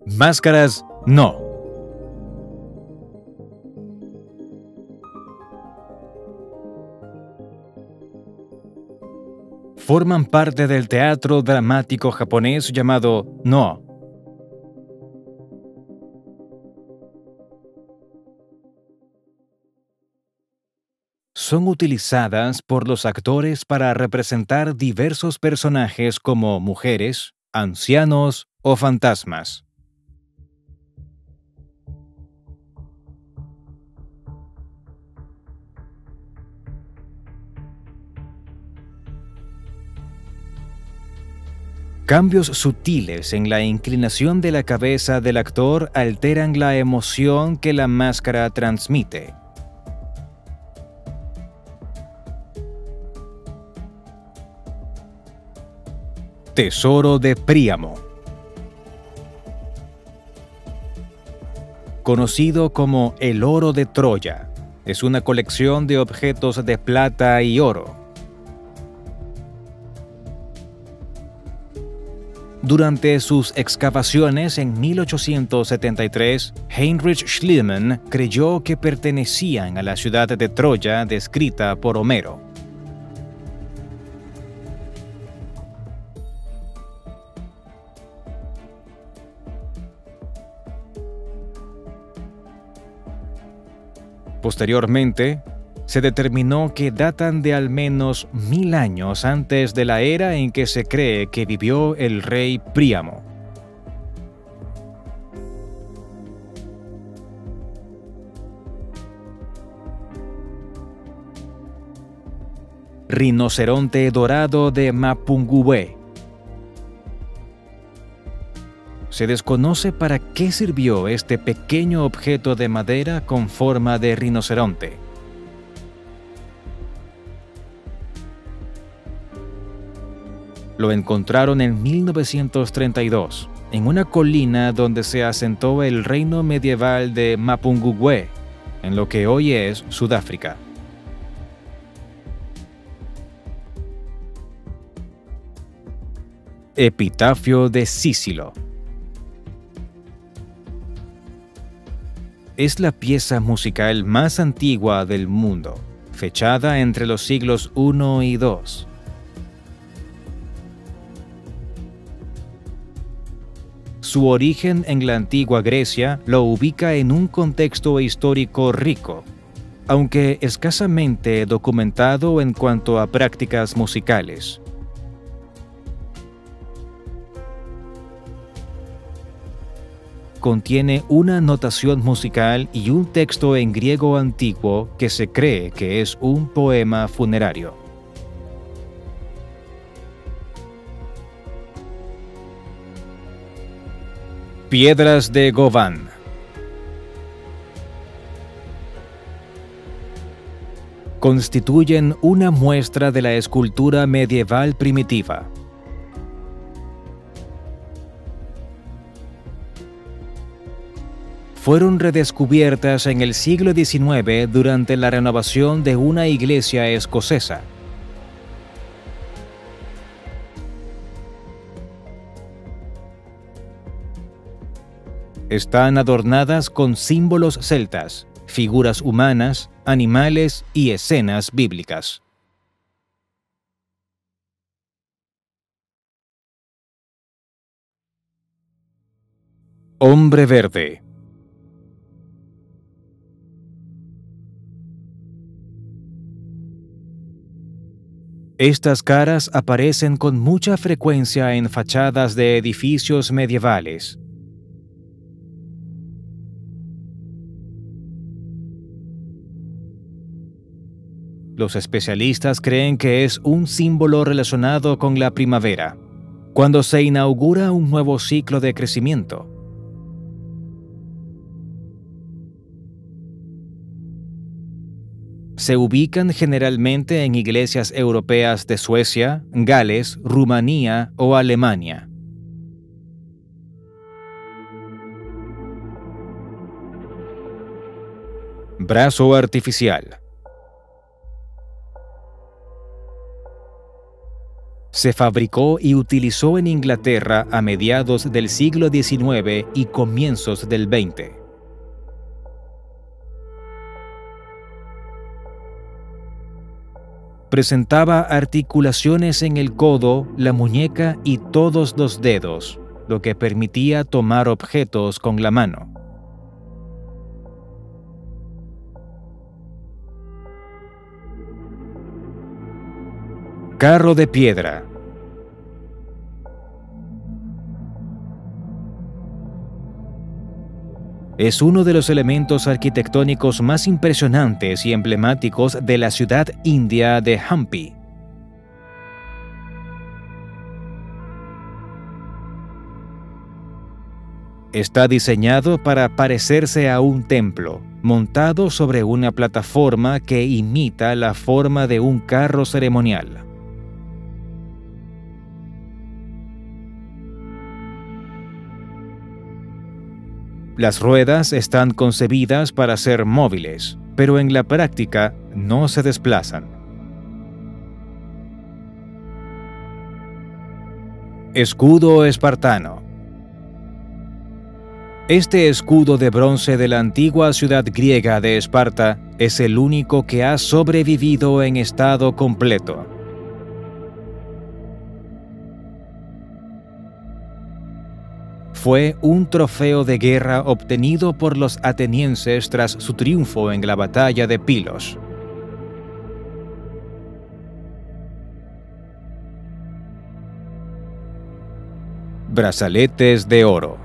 Máscaras no. Forman parte del teatro dramático japonés llamado No. Son utilizadas por los actores para representar diversos personajes como mujeres, ancianos o fantasmas. Cambios sutiles en la inclinación de la cabeza del actor alteran la emoción que la máscara transmite. Tesoro de Príamo. Conocido como el oro de Troya, es una colección de objetos de plata y oro. Durante sus excavaciones en 1873, Heinrich Schliemann creyó que pertenecían a la ciudad de Troya descrita por Homero. Posteriormente, se determinó que datan de al menos 1000 años antes de la era en que se cree que vivió el rey Príamo. Rinoceronte dorado de Mapungubwe. Se desconoce para qué sirvió este pequeño objeto de madera con forma de rinoceronte. Lo encontraron en 1932, en una colina donde se asentó el reino medieval de Mapungubwe, en lo que hoy es Sudáfrica. Epitafio de Sísilo. Es la pieza musical más antigua del mundo, fechada entre los siglos I y II. Su origen en la antigua Grecia lo ubica en un contexto histórico rico, aunque escasamente documentado en cuanto a prácticas musicales. Contiene una notación musical y un texto en griego antiguo que se cree que es un poema funerario. Piedras de Govan. constituyen una muestra de la escultura medieval primitiva. Fueron redescubiertas en el siglo XIX durante la renovación de una iglesia escocesa. Están adornadas con símbolos celtas, figuras humanas, animales y escenas bíblicas. Hombre verde. Estas caras aparecen con mucha frecuencia en fachadas de edificios medievales. Los especialistas creen que es un símbolo relacionado con la primavera, cuando se inaugura un nuevo ciclo de crecimiento. Se ubican generalmente en iglesias europeas de Suecia, Gales, Rumanía o Alemania. Brazo artificial. Se fabricó y utilizó en Inglaterra a mediados del siglo XIX y comienzos del XX. Presentaba articulaciones en el codo, la muñeca y todos los dedos, lo que permitía tomar objetos con la mano. Carro de piedra. Es uno de los elementos arquitectónicos más impresionantes y emblemáticos de la ciudad india de Hampi. Está diseñado para parecerse a un templo, montado sobre una plataforma que imita la forma de un carro ceremonial. Las ruedas están concebidas para ser móviles, pero en la práctica no se desplazan. Escudo espartano. Este escudo de bronce de la antigua ciudad griega de Esparta es el único que ha sobrevivido en estado completo. Fue un trofeo de guerra obtenido por los atenienses tras su triunfo en la batalla de Pilos. Brazaletes de oro.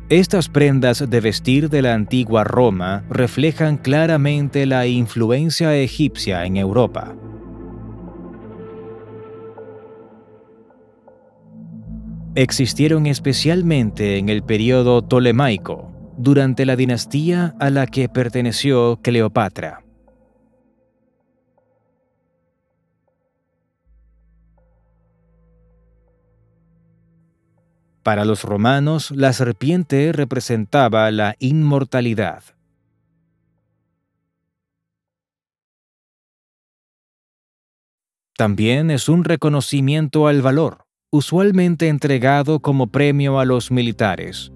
Estas prendas de vestir de la antigua Roma reflejan claramente la influencia egipcia en Europa. Existieron especialmente en el período tolemaico, durante la dinastía a la que perteneció Cleopatra. Para los romanos, la serpiente representaba la inmortalidad. También es un reconocimiento al valor, usualmente entregado como premio a los militares.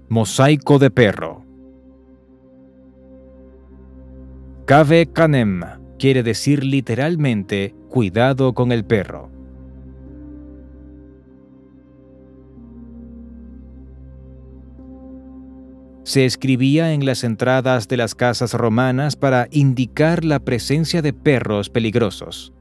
Mosaico de perro. Kave Kanem quiere decir literalmente cuidado con el perro. Se escribía en las entradas de las casas romanas para indicar la presencia de perros peligrosos.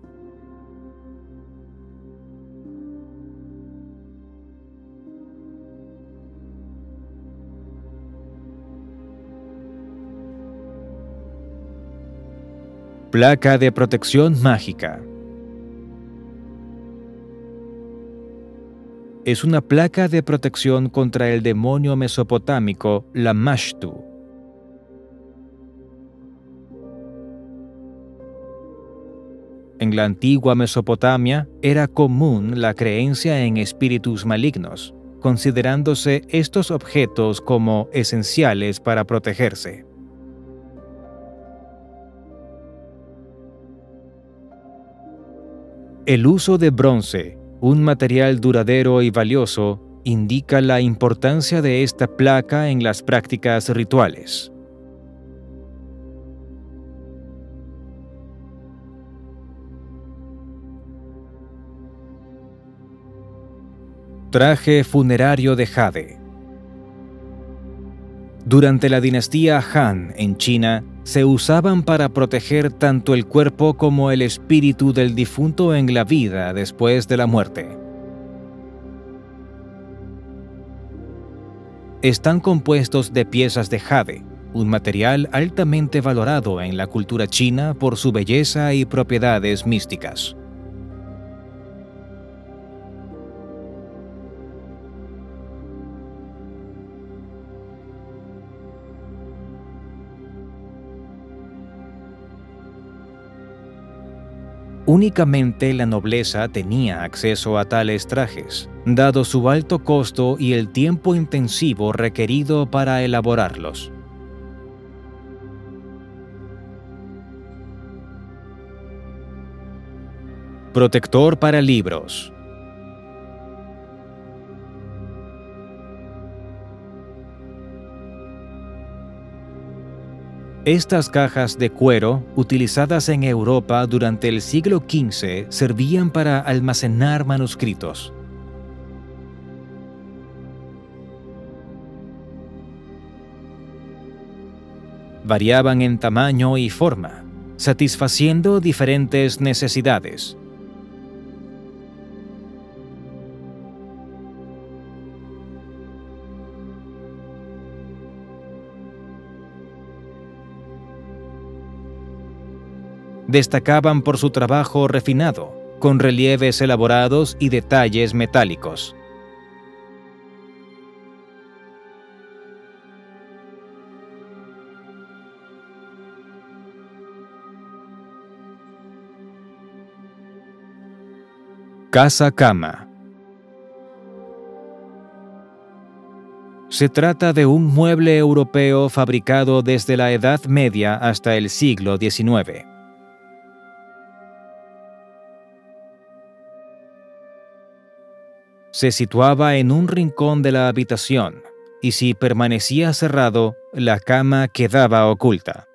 Placa de protección mágica. es una placa de protección contra el demonio mesopotámico Lamashtu. En la antigua Mesopotamia era común la creencia en espíritus malignos, considerándose estos objetos como esenciales para protegerse. El uso de bronce, un material duradero y valioso, indica la importancia de esta placa en las prácticas rituales. Traje funerario de jade. Durante la dinastía Han en China, se usaban para proteger tanto el cuerpo como el espíritu del difunto en la vida después de la muerte. Están compuestos de piezas de jade, un material altamente valorado en la cultura china por su belleza y propiedades místicas. Únicamente la nobleza tenía acceso a tales trajes, dado su alto costo y el tiempo intensivo requerido para elaborarlos. Protector para libros. Estas cajas de cuero, utilizadas en Europa durante el siglo XV, servían para almacenar manuscritos. Variaban en tamaño y forma, satisfaciendo diferentes necesidades. Destacaban por su trabajo refinado, con relieves elaborados y detalles metálicos. Casa-cama. Se trata de un mueble europeo fabricado desde la Edad Media hasta el siglo XIX. Se situaba en un rincón de la habitación, y si permanecía cerrado, la cama quedaba oculta.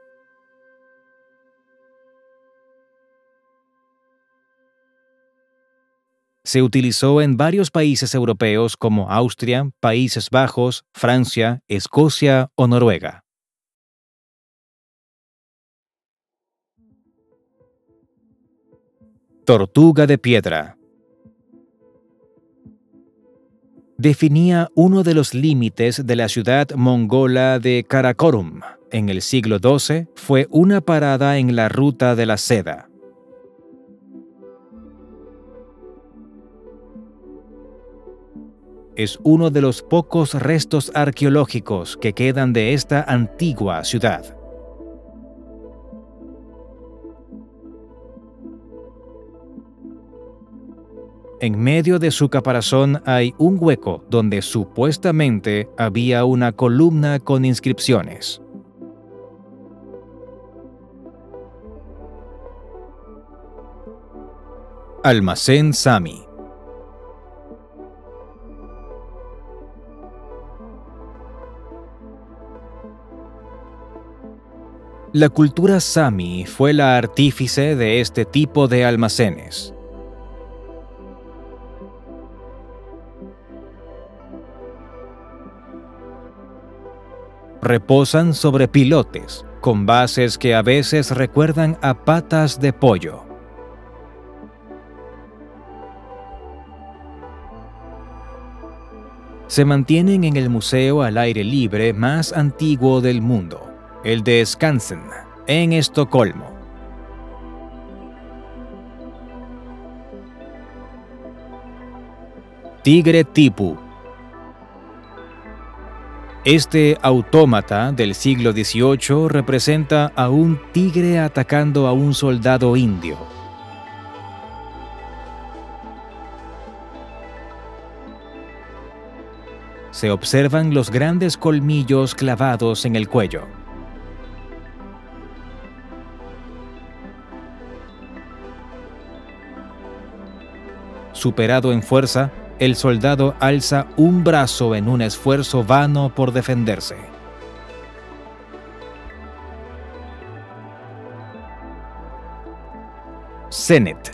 Se utilizó en varios países europeos como Austria, Países Bajos, Francia, Escocia o Noruega. Tortuga de piedra. Definía uno de los límites de la ciudad mongola de Karakorum. En el siglo XII fue una parada en la ruta de la seda. Es uno de los pocos restos arqueológicos que quedan de esta antigua ciudad. En medio de su caparazón hay un hueco donde supuestamente había una columna con inscripciones. Almacén Sami. La cultura Sami fue la artífice de este tipo de almacenes. Reposan sobre pilotes, con bases que a veces recuerdan a patas de pollo. Se mantienen en el museo al aire libre más antiguo del mundo, el de Skansen, en Estocolmo. Tigre Tipu. Este autómata del siglo XVIII representa a un tigre atacando a un soldado indio. Se observan los grandes colmillos clavados en el cuello. Superado en fuerza, el soldado alza un brazo en un esfuerzo vano por defenderse. Senet.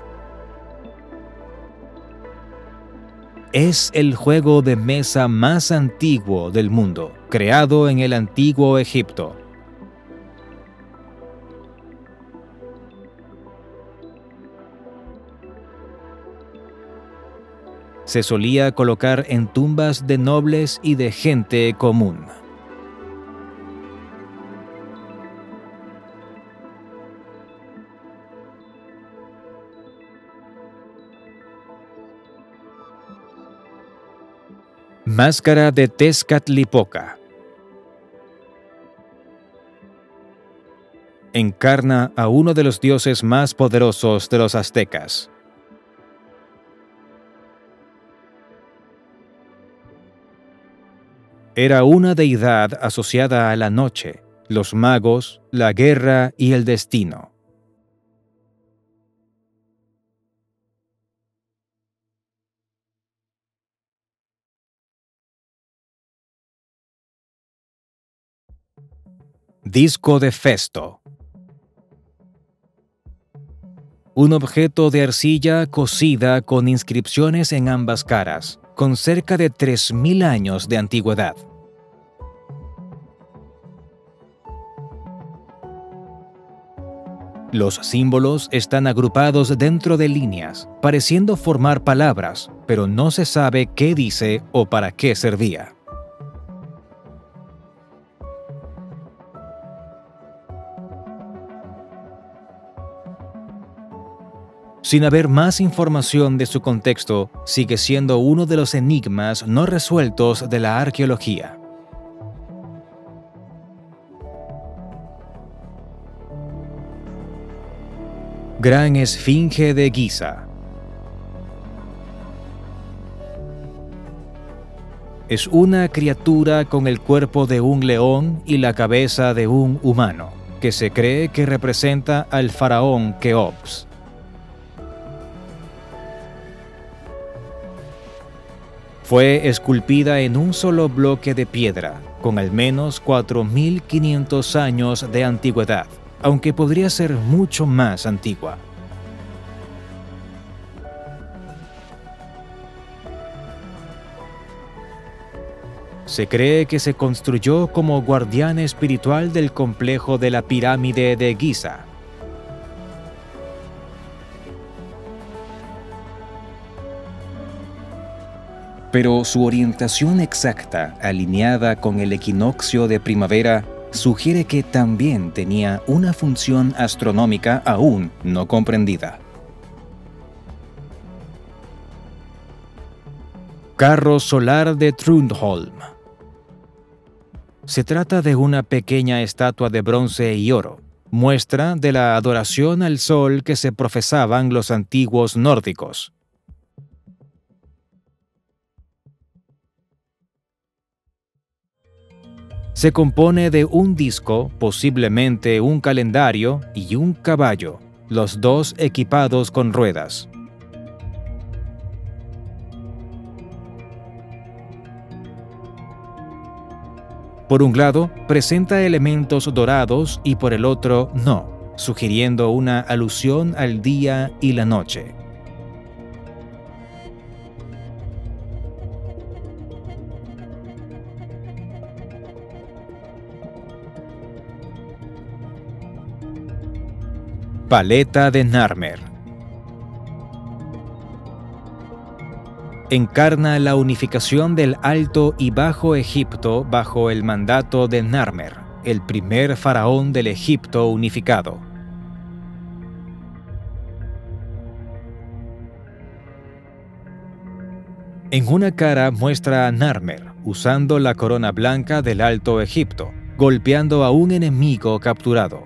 Es el juego de mesa más antiguo del mundo, creado en el antiguo Egipto. Se solía colocar en tumbas de nobles y de gente común. Máscara de Tezcatlipoca. Encarna a uno de los dioses más poderosos de los aztecas. Era una deidad asociada a la noche, los magos, la guerra y el destino. Disco de Festo. Un objeto de arcilla cocida con inscripciones en ambas caras, con cerca de 3000 años de antigüedad. Los símbolos están agrupados dentro de líneas, pareciendo formar palabras, pero no se sabe qué dice o para qué servía. Sin haber más información de su contexto, sigue siendo uno de los enigmas no resueltos de la arqueología. Gran Esfinge de Giza. Es una criatura con el cuerpo de un león y la cabeza de un humano, que se cree que representa al faraón Keops. Fue esculpida en un solo bloque de piedra, con al menos 4500 años de antigüedad, aunque podría ser mucho más antigua. Se cree que se construyó como guardián espiritual del complejo de la pirámide de Giza. Pero su orientación exacta, alineada con el equinoccio de primavera, sugiere que también tenía una función astronómica aún no comprendida. Carro solar de Trundholm. Se trata de una pequeña estatua de bronce y oro, muestra de la adoración al sol que se profesaban los antiguos nórdicos. Se compone de un disco, posiblemente un calendario, y un caballo, los dos equipados con ruedas. Por un lado, presenta elementos dorados y por el otro no, sugiriendo una alusión al día y la noche. Paleta de Narmer. Encarna la unificación del Alto y Bajo Egipto bajo el mandato de Narmer, el primer faraón del Egipto unificado. En una cara muestra a Narmer usando la corona blanca del Alto Egipto, golpeando a un enemigo capturado.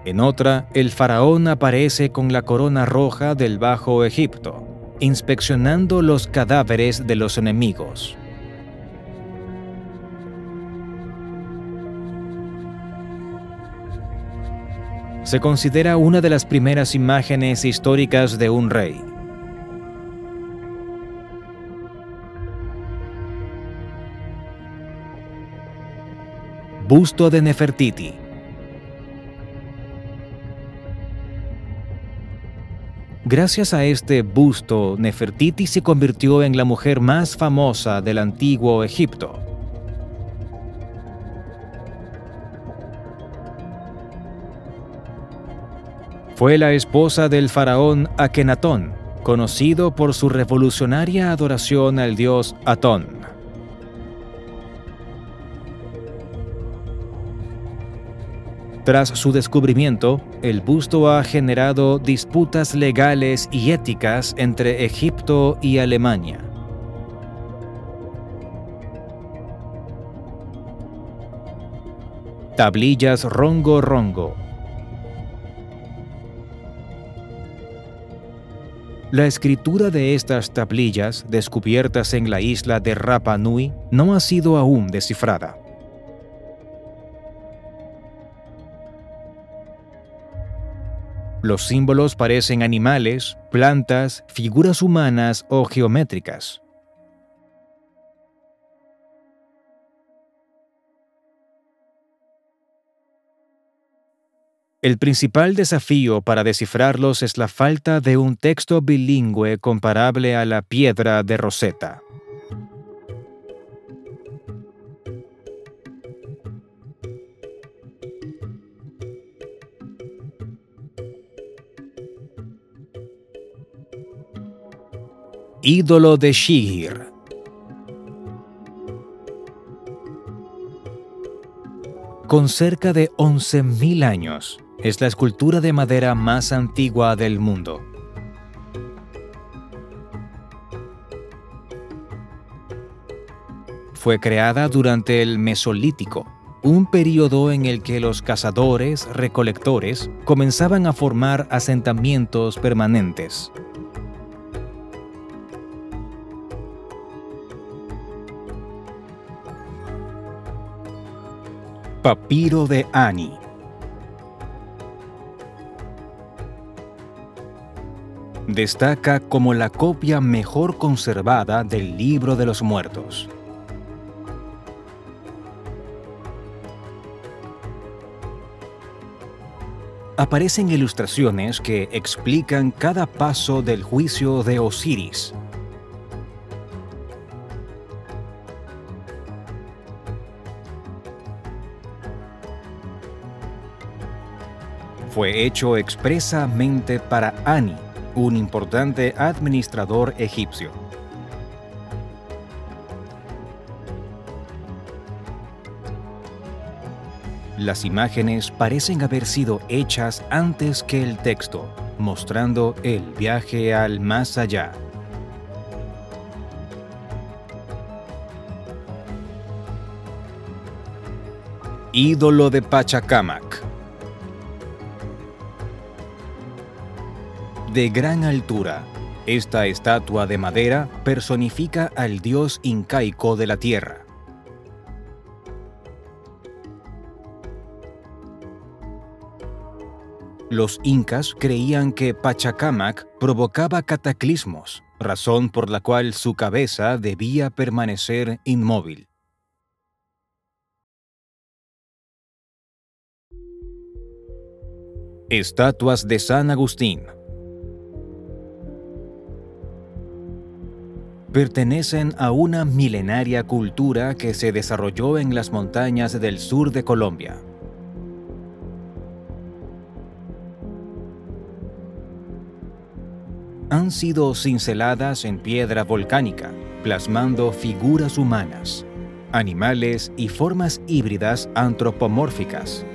En otra, el faraón aparece con la corona roja del Bajo Egipto, inspeccionando los cadáveres de los enemigos. Se considera una de las primeras imágenes históricas de un rey. Busto de Nefertiti. Gracias a este busto, Nefertiti se convirtió en la mujer más famosa del antiguo Egipto. Fue la esposa del faraón Akenatón, conocido por su revolucionaria adoración al dios Atón. Tras su descubrimiento, el busto ha generado disputas legales y éticas entre Egipto y Alemania. Tablillas Rongo Rongo. La escritura de estas tablillas, descubiertas en la isla de Rapa Nui, no ha sido aún descifrada. Los símbolos parecen animales, plantas, figuras humanas o geométricas. El principal desafío para descifrarlos es la falta de un texto bilingüe comparable a la piedra de Rosetta. Ídolo de Shihir. Con cerca de 11.000 años, es la escultura de madera más antigua del mundo. Fue creada durante el Mesolítico, un período en el que los cazadores-recolectores comenzaban a formar asentamientos permanentes. Papiro de Ani. Destaca como la copia mejor conservada del Libro de los Muertos. Aparecen ilustraciones que explican cada paso del juicio de Osiris. Fue hecho expresamente para Ani, un importante administrador egipcio. Las imágenes parecen haber sido hechas antes que el texto, mostrando el viaje al más allá. Ídolo de Pachacamac. De gran altura, esta estatua de madera personifica al dios incaico de la tierra. Los incas creían que Pachacamac provocaba cataclismos, razón por la cual su cabeza debía permanecer inmóvil. Estatuas de San Agustín. Pertenecen a una milenaria cultura que se desarrolló en las montañas del sur de Colombia. Han sido cinceladas en piedra volcánica, plasmando figuras humanas, animales y formas híbridas antropomórficas.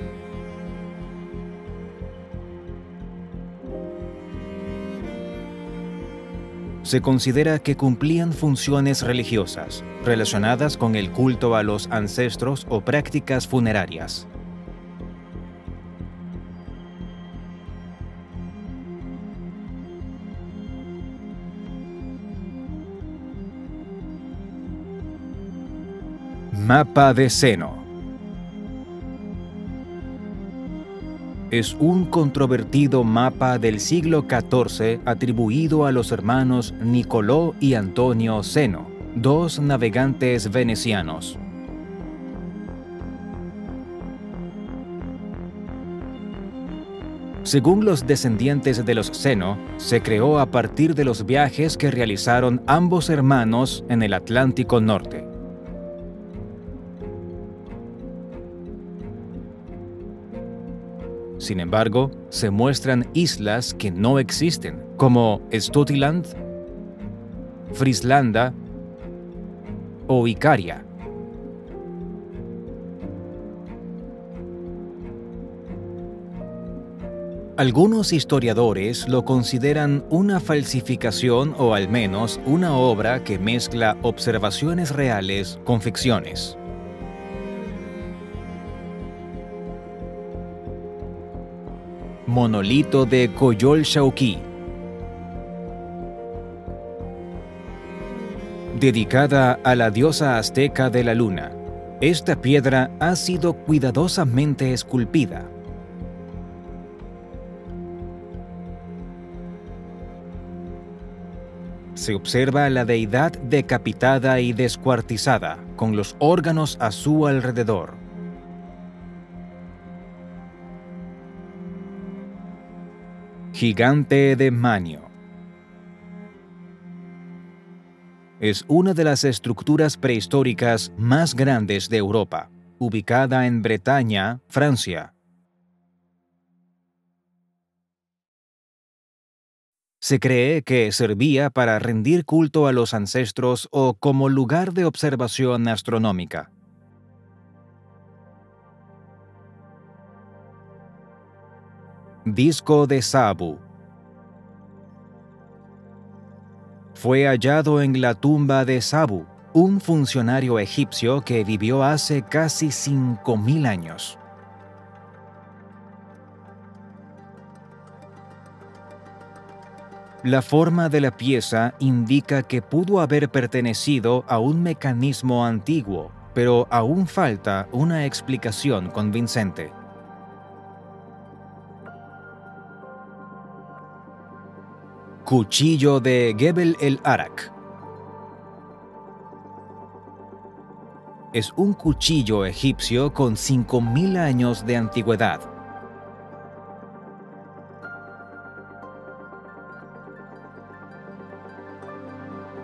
Se considera que cumplían funciones religiosas, relacionadas con el culto a los ancestros o prácticas funerarias. Mapa de seno. Es un controvertido mapa del siglo XIV atribuido a los hermanos Nicolò y Antonio Seno, dos navegantes venecianos. Según los descendientes de los Seno, se creó a partir de los viajes que realizaron ambos hermanos en el Atlántico Norte. Sin embargo, se muestran islas que no existen, como Stotiland, Frislanda o Icaria. Algunos historiadores lo consideran una falsificación o al menos una obra que mezcla observaciones reales con ficciones. Monolito de Coyolxauhqui. Dedicada a la diosa azteca de la luna, esta piedra ha sido cuidadosamente esculpida. Se observa a la deidad decapitada y descuartizada, con los órganos a su alrededor. Gigante de Manio. Es una de las estructuras prehistóricas más grandes de Europa, ubicada en Bretaña, Francia. Se cree que servía para rendir culto a los ancestros o como lugar de observación astronómica. Disco de Sabu. Fue hallado en la tumba de Sabu, un funcionario egipcio que vivió hace casi 5000 años. La forma de la pieza indica que pudo haber pertenecido a un mecanismo antiguo, pero aún falta una explicación convincente. Cuchillo de Gebel el Arak. Es un cuchillo egipcio con 5000 años de antigüedad.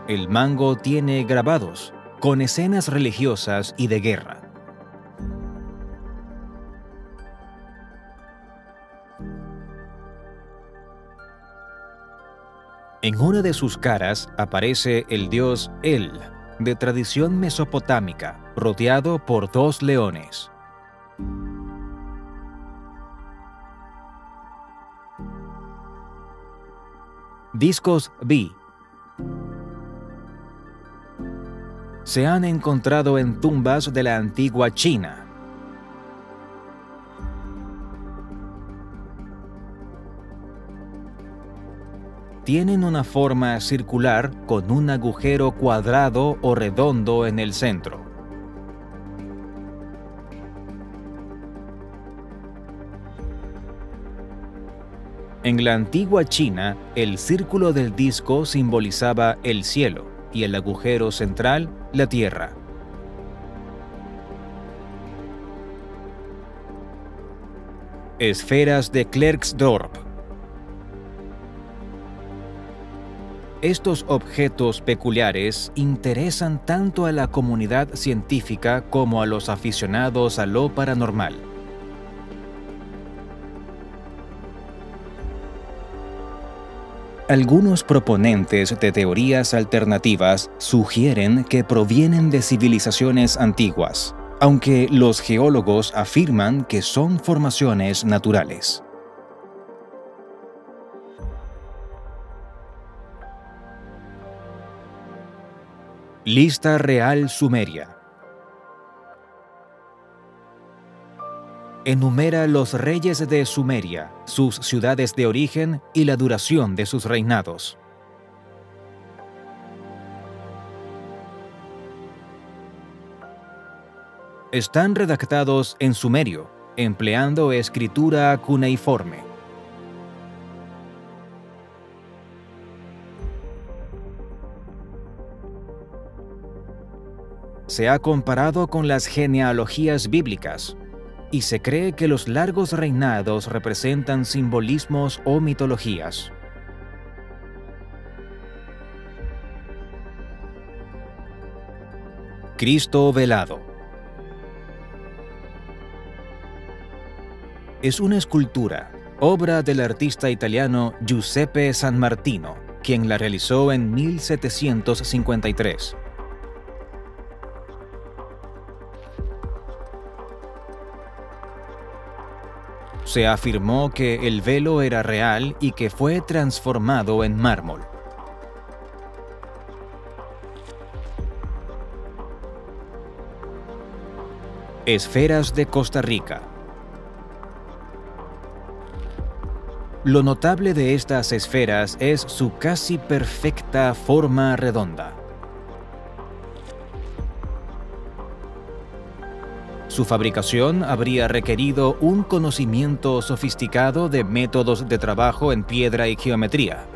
El mango tiene grabados, con escenas religiosas y de guerra. En una de sus caras aparece el dios El, de tradición mesopotámica, rodeado por dos leones. Discos B. Se han encontrado en tumbas de la antigua China. Tienen una forma circular con un agujero cuadrado o redondo en el centro. En la antigua China, el círculo del disco simbolizaba el cielo y el agujero central, la tierra. Esferas de Klerksdorp. Estos objetos peculiares interesan tanto a la comunidad científica como a los aficionados a lo paranormal. Algunos proponentes de teorías alternativas sugieren que provienen de civilizaciones antiguas, aunque los geólogos afirman que son formaciones naturales. Lista real sumeria. Enumera los reyes de Sumeria, sus ciudades de origen y la duración de sus reinados. Están redactados en sumerio, empleando escritura cuneiforme. Se ha comparado con las genealogías bíblicas, y se cree que los largos reinados representan simbolismos o mitologías. Cristo velado. Es una escultura, obra del artista italiano Giuseppe San Martino, quien la realizó en 1753. Se afirmó que el velo era real y que fue transformado en mármol. Esferas de Costa Rica. Lo notable de estas esferas es su casi perfecta forma redonda. Su fabricación habría requerido un conocimiento sofisticado de métodos de trabajo en piedra y geometría.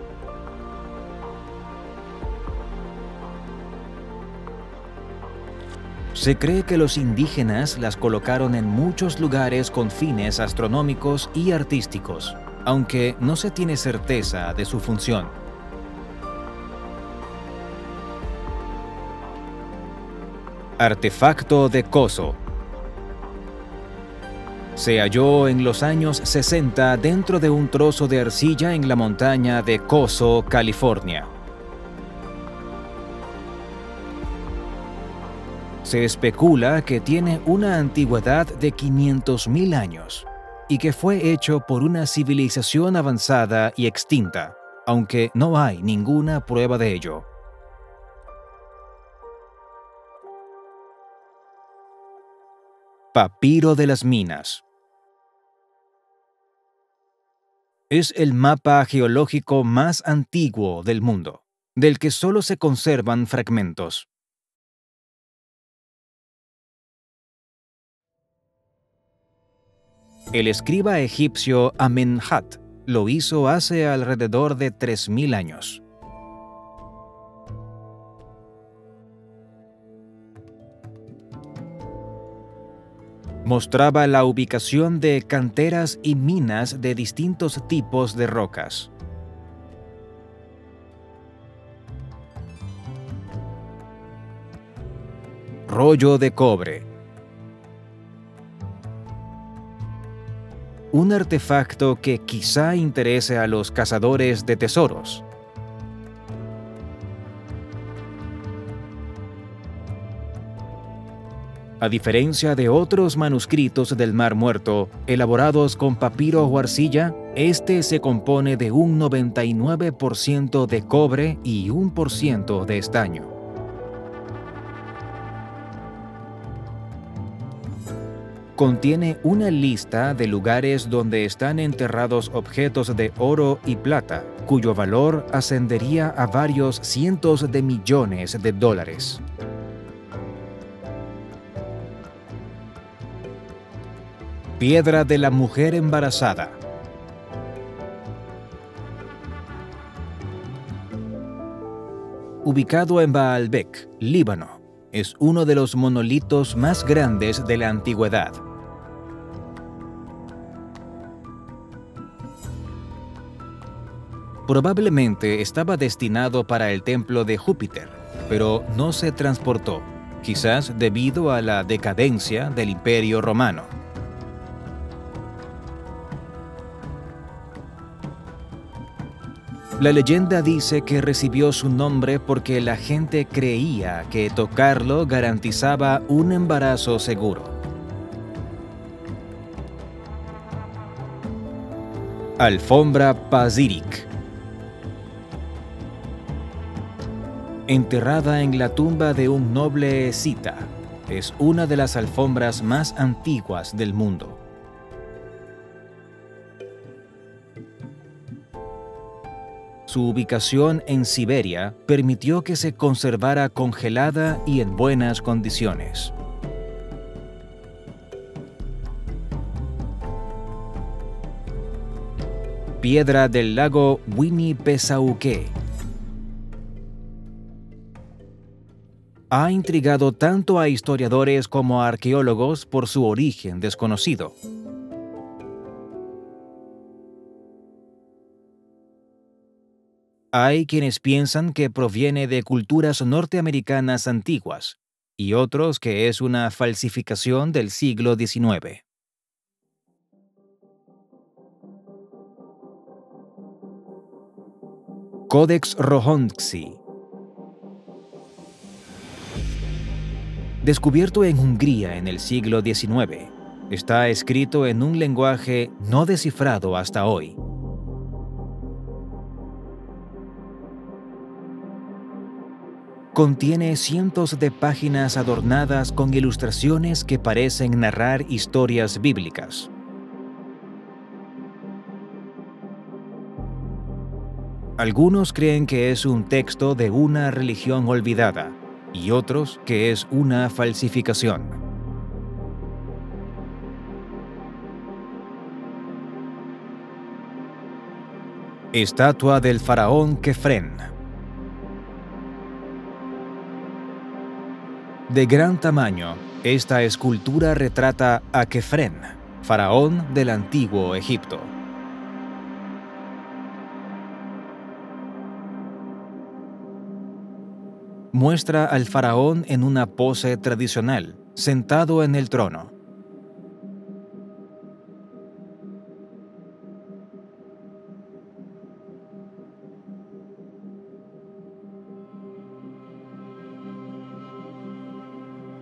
Se cree que los indígenas las colocaron en muchos lugares con fines astronómicos y artísticos, aunque no se tiene certeza de su función. Artefacto de Coso. Se halló en los años 60 dentro de un trozo de arcilla en la montaña de Coso, California. Se especula que tiene una antigüedad de 500.000 años y que fue hecho por una civilización avanzada y extinta, aunque no hay ninguna prueba de ello. Papiro de las Minas. Es el mapa geológico más antiguo del mundo, del que solo se conservan fragmentos. El escriba egipcio Amenhat lo hizo hace alrededor de 3.000 años. Mostraba la ubicación de canteras y minas de distintos tipos de rocas. Rollo de cobre. Un artefacto que quizá interese a los cazadores de tesoros. A diferencia de otros manuscritos del Mar Muerto, elaborados con papiro o arcilla, este se compone de un 99% de cobre y 1% de estaño. Contiene una lista de lugares donde están enterrados objetos de oro y plata, cuyo valor ascendería a varios cientos de millones de dólares. Piedra de la mujer embarazada. Ubicado en Baalbek, Líbano, es uno de los monolitos más grandes de la antigüedad. Probablemente estaba destinado para el templo de Júpiter, pero no se transportó, quizás debido a la decadencia del Imperio Romano. La leyenda dice que recibió su nombre porque la gente creía que tocarlo garantizaba un embarazo seguro. Alfombra Pazyryk. Enterrada en la tumba de un noble escita, es una de las alfombras más antiguas del mundo. Su ubicación en Siberia permitió que se conservara congelada y en buenas condiciones. Piedra del lago Winnipesaukee. Ha intrigado tanto a historiadores como a arqueólogos por su origen desconocido. Hay quienes piensan que proviene de culturas norteamericanas antiguas y otros que es una falsificación del siglo XIX. Codex Rohontxi. Descubierto en Hungría en el siglo XIX, está escrito en un lenguaje no descifrado hasta hoy. Contiene cientos de páginas adornadas con ilustraciones que parecen narrar historias bíblicas. Algunos creen que es un texto de una religión olvidada y otros que es una falsificación. Estatua del faraón Kefren. De gran tamaño, esta escultura retrata a Kefren, faraón del antiguo Egipto. Muestra al faraón en una pose tradicional, sentado en el trono.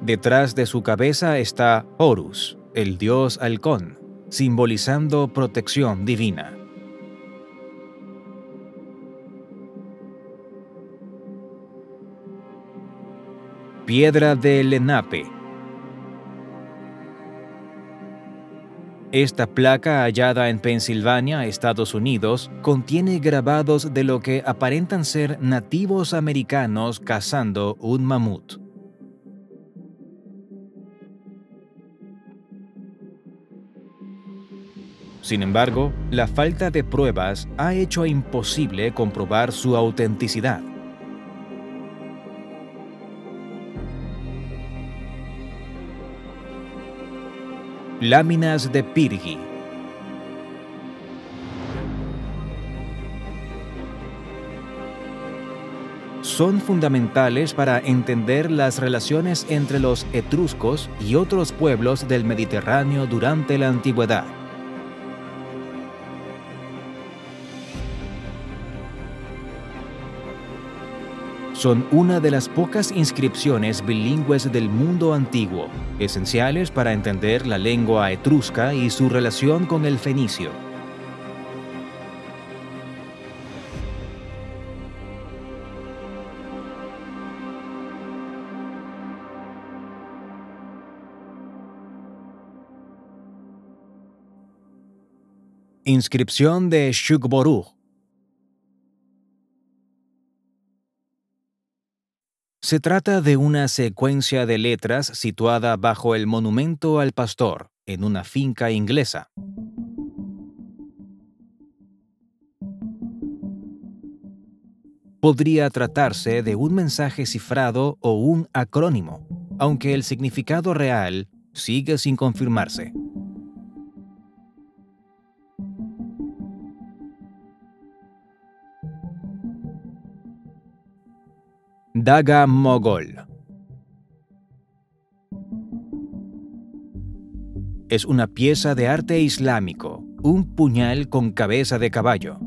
Detrás de su cabeza está Horus, el dios halcón, simbolizando protección divina. Piedra de Lenape. Esta placa hallada en Pensilvania, Estados Unidos, contiene grabados de lo que aparentan ser nativos americanos cazando un mamut. Sin embargo, la falta de pruebas ha hecho imposible comprobar su autenticidad. Láminas de Pirgi. Son fundamentales para entender las relaciones entre los etruscos y otros pueblos del Mediterráneo durante la antigüedad. Son una de las pocas inscripciones bilingües del mundo antiguo, esenciales para entender la lengua etrusca y su relación con el fenicio. Inscripción de Shugborug. Se trata de una secuencia de letras situada bajo el monumento al pastor, en una finca inglesa. Podría tratarse de un mensaje cifrado o un acrónimo, aunque el significado real sigue sin confirmarse. Daga mogol. Es una pieza de arte islámico, un puñal con cabeza de caballo.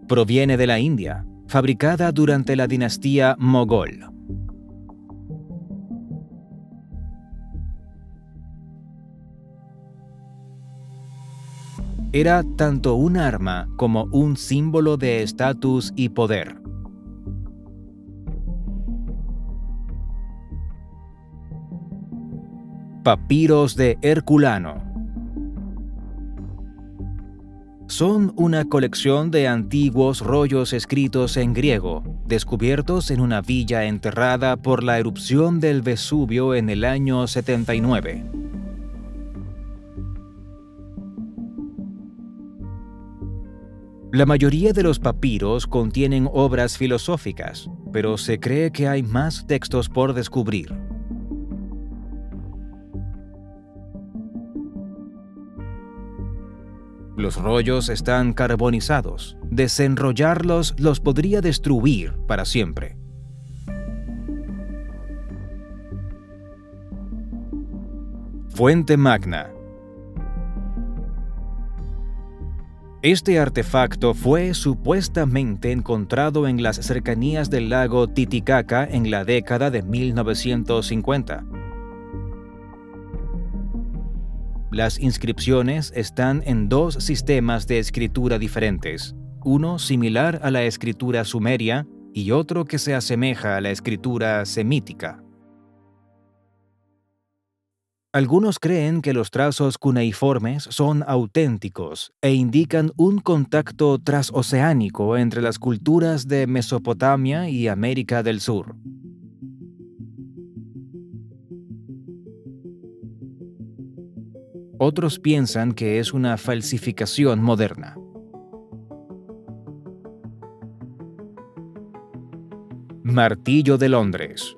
Proviene de la India, fabricada durante la dinastía mogol. Era tanto un arma como un símbolo de estatus y poder. Papiros de Herculano. Son una colección de antiguos rollos escritos en griego, descubiertos en una villa enterrada por la erupción del Vesubio en el año 79. La mayoría de los papiros contienen obras filosóficas, pero se cree que hay más textos por descubrir. Los rollos están carbonizados. Desenrollarlos los podría destruir para siempre. Fuente Magna. Este artefacto fue supuestamente encontrado en las cercanías del lago Titicaca en la década de 1950. Las inscripciones están en dos sistemas de escritura diferentes, uno similar a la escritura sumeria y otro que se asemeja a la escritura semítica. Algunos creen que los trazos cuneiformes son auténticos e indican un contacto transoceánico entre las culturas de Mesopotamia y América del Sur. Otros piensan que es una falsificación moderna. Martillo de Londres.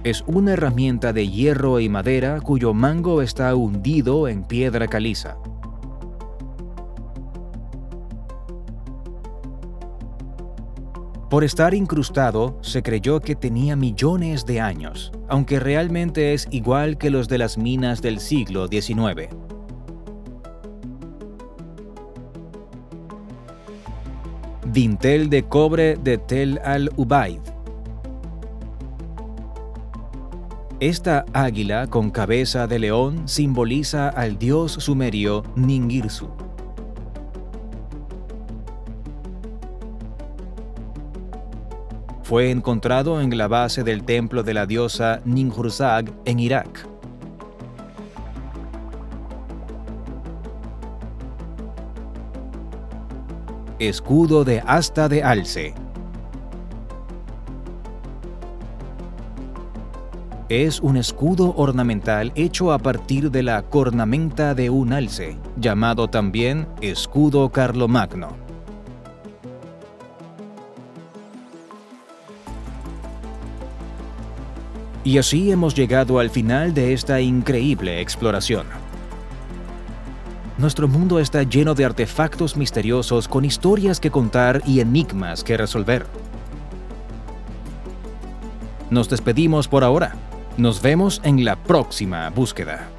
Es una herramienta de hierro y madera cuyo mango está hundido en piedra caliza. Por estar incrustado, se creyó que tenía millones de años, aunque realmente es igual que los de las minas del siglo XIX. Dintel de cobre de Tel al-Ubaid. Esta águila con cabeza de león simboliza al dios sumerio Ningirsu. Fue encontrado en la base del templo de la diosa Ninhursag en Irak. Escudo de asta de alce. Es un escudo ornamental hecho a partir de la cornamenta de un alce, llamado también escudo carlomagno. Y así hemos llegado al final de esta increíble exploración. Nuestro mundo está lleno de artefactos misteriosos con historias que contar y enigmas que resolver. Nos despedimos por ahora. Nos vemos en la próxima búsqueda.